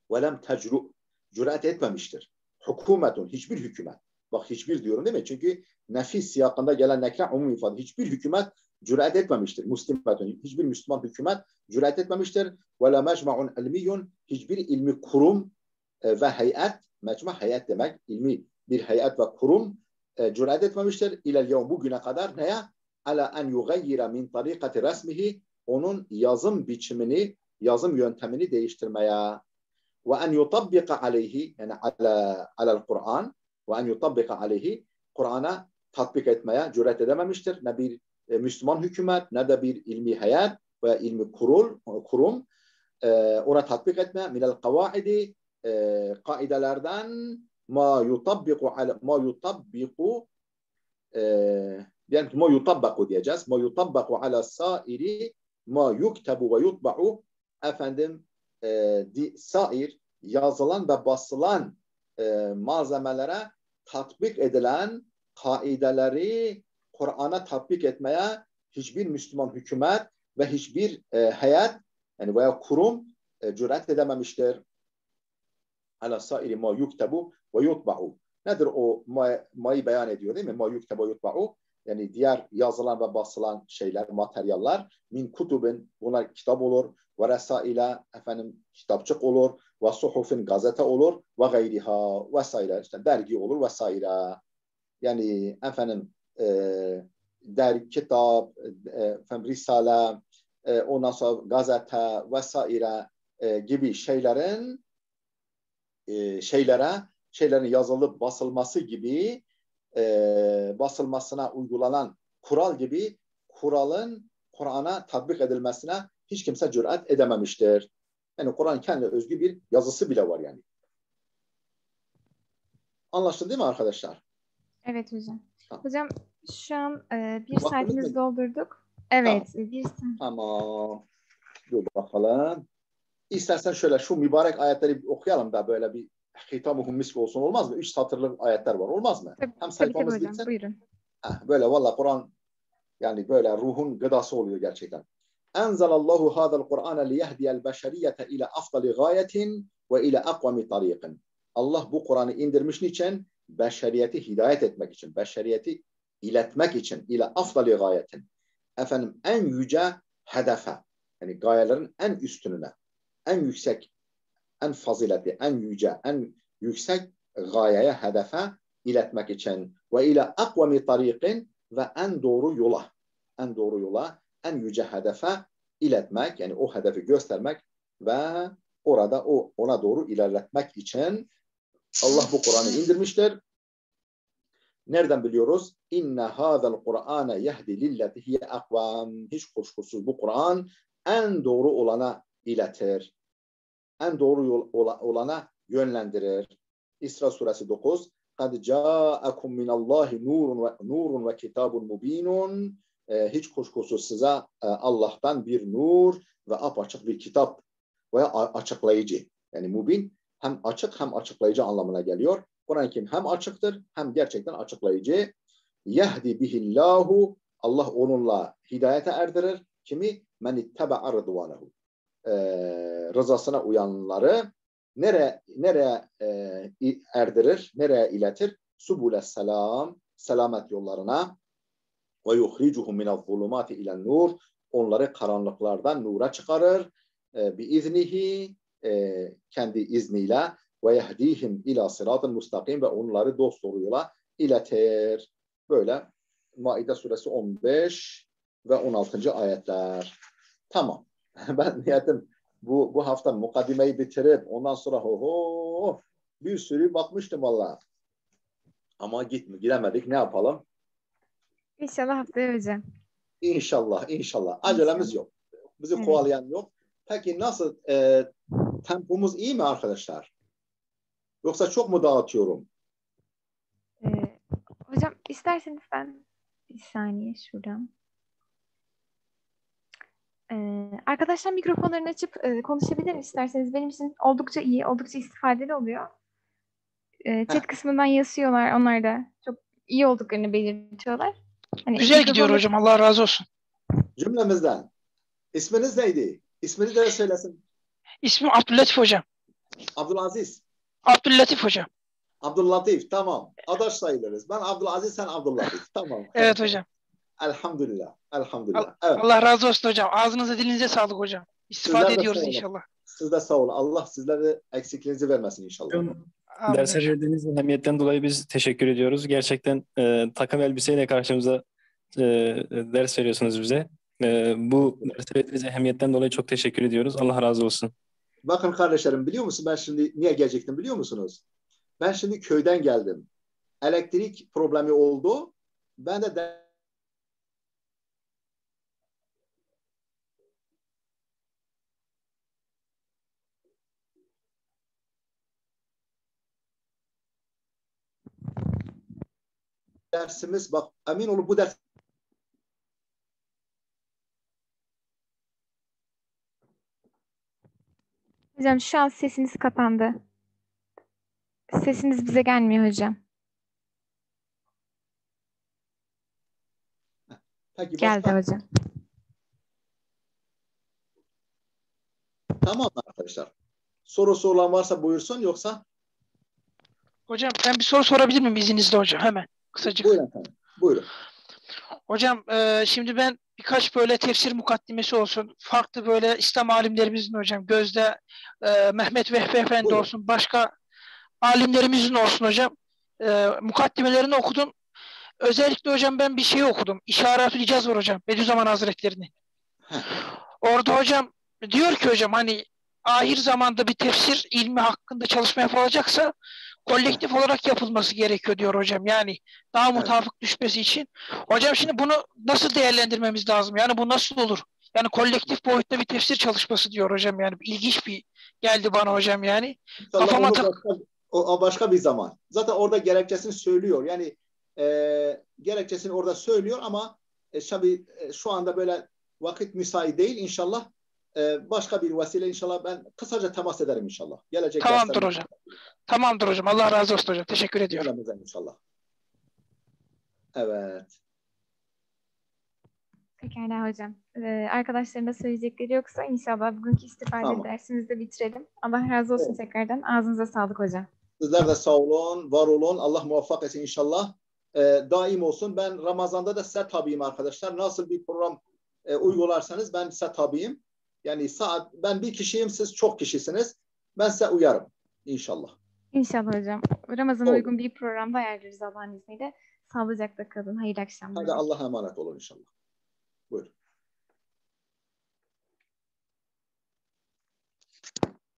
ولم تجرؤ cüret etmemiştir. Hükümetun hiçbir hükümet. Bak hiçbir diyorum değil mi? Çünkü nefis siyakında gelen nekre umum ifade. Hiçbir hükümet cüret etmemiştir. Müslimetun. Hiçbir Müslüman hükümet cüret etmemiştir. Ve la mecma'un ilmiyyun. Hiçbir ilmi kurum ve heyet. Mecma heyet demek. İlmi bir heyet ve kurum cüret etmemiştir. İlel yevm bugüne kadar neye? Ala en yugayyira min tarikati resmihi. Onun yazım biçimini, yazım yöntemini değiştirmeye. Ve en yutabbika aleyhi yani alel Kur'an ve en yutabbika aleyhi Kur'an'a tatbik etmeye cüret edememiştir. Ne bir Müslüman hükümet ne de bir ilmi heyet ve ilmi kurum ona tatbik etme minel kavaidi kaidelerden ma yutabbiku yani ma yutabbaku diyeceğiz. Ma yutabbaku ala sairi ma yuktebu ve yutba'u efendim sair yazılan ve basılan malzemelere tatbik edilen kaideleri Kur'an'a tatbik etmeye hiçbir Müslüman hükümet ve hiçbir heyet yani veya kurum cüret edememiştir. Ala sairi ma yuktebu ve yutba'u. Nedir o ma'yı beyan ediyor değil mi? Ma yuktebu ve yutba'u. Yani diğer yazılan ve basılan şeyler, materyaller min kutubin bunlar kitap olur ve resaile efendim kitapçık olur ve suhufin gazete olur ve gayriha vesaire işte dergi olur vesaire. Yani efendim dergi, kitap, efendim risale, ondan sonra gazete vesaire gibi şeylerin şeylerin yazılıp basılması gibi basılmasına uygulanan kural gibi kuralın Kur'an'a tatbik edilmesine hiç kimse cüret edememiştir. Yani Kur'an kendi özgü bir yazısı bile var yani. Anlaşıldı değil mi arkadaşlar? Evet hocam. Tamam. Hocam şu an bir saatimizi doldurduk. Evet. Tamam. Bir saat. Tamam. Dur bakalım. İstersen şöyle şu mübarek ayetleri okuyalım da böyle bir hitamuhum misk olsun olmaz mı? 3 satırlık ayetler var. Olmaz mı? Tabii, Hem sayfamız tabii hocam. bitsin. Buyurun. Böyle valla Kur'an yani böyle ruhun gıdası oluyor gerçekten. Enzelallahu hadal Kur'ane liyehdiyel beşeriyete ile afdali gayetin ve ile akvami tariqin. Allah bu Kur'an'ı indirmiş niçin? Beşeriyeti hidayet etmek için, beşeriyeti iletmek için ile afdali gayetin. Efendim en yüce hedefe, yani gayelerin en üstününe, en yüksek, en faziletli, en yüce, en yüksek gayeye, hedefe iletmek için ve ile akvami tariqin ve en doğru yola, en yüce hedefe iletmek, yani o hedefi göstermek ve orada ona doğru ilerletmek için Allah bu Kur'an'ı indirmiştir. Nereden biliyoruz? İnne hâzel Kur'âne yehdi lilleti hiye akvam. Hiç kuşkusuz bu Kur'an en doğru olana iletir. En doğru olana yönlendirir. İsra suresi 9. Kad câekum minallahi nurun ve kitabun mubinun. Hiç kuşkusuz size Allah'tan bir nur ve apaçık bir kitap veya açıklayıcı. Yani mubin hem açık hem açıklayıcı anlamına geliyor. Kur'an-ı Kerim hem açıktır hem gerçekten açıklayıcı. Yehdi bihillahu. Allah onunla hidayete erdirir. Kimi? Men itteba'a rıdvanehu. Rızasına uyanları nereye erdirir? Nereye iletir? Subule selam. Selamet yollarına. Ve yuhricuhum minel zulumati ilen nur. Onları karanlıklardan nura çıkarır. Biiznihi kendi izniyle ve yehdihim ila sıratın mustakim ve onları dosdoğru yola iletir. Böyle Maide suresi 15 ve 16. ayetler. Tamam. Ben niyetim bu hafta mukaddimeyi bitirip ondan sonra bir sürü bakmıştım valla. Ama gidemedik. Ne yapalım? İnşallah haftaya hocam. İnşallah, inşallah. Acelemiz yok. Bizi Evet. kovalayan yok. Peki nasıl? Tempomuz iyi mi arkadaşlar? Yoksa çok mu dağıtıyorum? Hocam isterseniz ben bir saniye şuradan. Arkadaşlar mikrofonlarını açıp konuşabilir isterseniz. Benim için oldukça iyi, oldukça istifadeli oluyor. Chat kısmından yazıyorlar. Onlar da çok iyi olduklarını belirtiyorlar. Hani Güzel gidiyor hocam. Allah razı olsun. Cümlemizden. İsminiz neydi? İsmini de söylesin. İsmim Abdüllatif hocam. Abdülaziz. Abdüllatif hocam. Abdüllatif. Tamam. Adaş sayılırız. Ben Abdülaziz, sen Abdüllatif. Tamam. Evet hocam. Elhamdülillah. Elhamdülillah. Evet. Allah razı olsun hocam. Ağzınıza dilinize sağlık hocam. İstifade ediyoruz inşallah. Siz de sağ olun. Allah sizlere eksikliğinizi vermesin inşallah. Derse verdiğiniz ehemmiyetten dolayı biz teşekkür ediyoruz. Gerçekten takım elbiseyle karşımıza ders veriyorsunuz bize. Bu derse verdiğiniz ehemmiyetten dolayı çok teşekkür ediyoruz. Allah razı olsun. Bakın kardeşlerim, biliyor musun ben şimdi niye gelecektim biliyor musunuz? Ben şimdi köyden geldim. Elektrik problemi oldu. Ben de dersimiz, bak emin olun bu ders Hocam şu an sesiniz kapandı. Sesiniz bize gelmiyor hocam. Peki, geldi hocam. Tamam arkadaşlar. Sorusu olan varsa buyursun, yoksa Hocam ben bir soru sorabilir miyim izninizle hocam? Hemen kısacık. buyurun efendim. Buyurun. Hocam şimdi ben birkaç böyle tefsir mukaddimesi olsun. Farklı böyle İslam alimlerimizin hocam. Gözde Mehmet Vehbi Efendi Buyurun. olsun. Başka alimlerimizin olsun hocam. Mukaddimelerini okudum. Özellikle hocam ben bir şey okudum. İşaret-ül İcaz var hocam. Bediüzzaman Hazretleri'ni. Orada hocam diyor ki hocam hani ahir zamanda bir tefsir ilmi hakkında çalışma yapılacaksa kolektif olarak yapılması gerekiyor diyor hocam. Yani daha mutabık düşmesi için. Hocam şimdi bunu nasıl değerlendirmemiz lazım? Yani bu nasıl olur? Yani kolektif boyutta bir tefsir çalışması diyor hocam. Yani ilginç bir geldi bana hocam yani. Kafama o başka bir zaman. Zaten orada gerekçesini söylüyor. Yani gerekçesini orada söylüyor ama tabii şu anda böyle vakit müsait değil. İnşallah başka bir vesile inşallah ben kısaca temas ederim inşallah. Gelecek Tamamdır hocam. Tamamdır hocam. Allah razı olsun hocam. Teşekkür ediyorum. İnşallah. Evet. Pekala hocam. Arkadaşlarım da söyleyecekleri yoksa inşallah bugünkü istifade dersimizi de bitirelim. Allah razı olsun tekrardan. Ağzınıza sağlık hocam. Sizler de sağ olun, var olun. Allah muvaffak etsin inşallah. Daim olsun. Ben Ramazan'da da size tabiyim arkadaşlar. Nasıl bir program uygularsanız ben size tabiyim. Yani ben bir kişiyim, siz çok kişisiniz. Ben size uyarım inşallah. İnşallah hocam. Ramazan'a uygun bir programda ayarlarız Allah'ın izniyle. Sağlıcakla kalın. Hayırlı akşamlar. Hadi Allah'a emanet olun inşallah.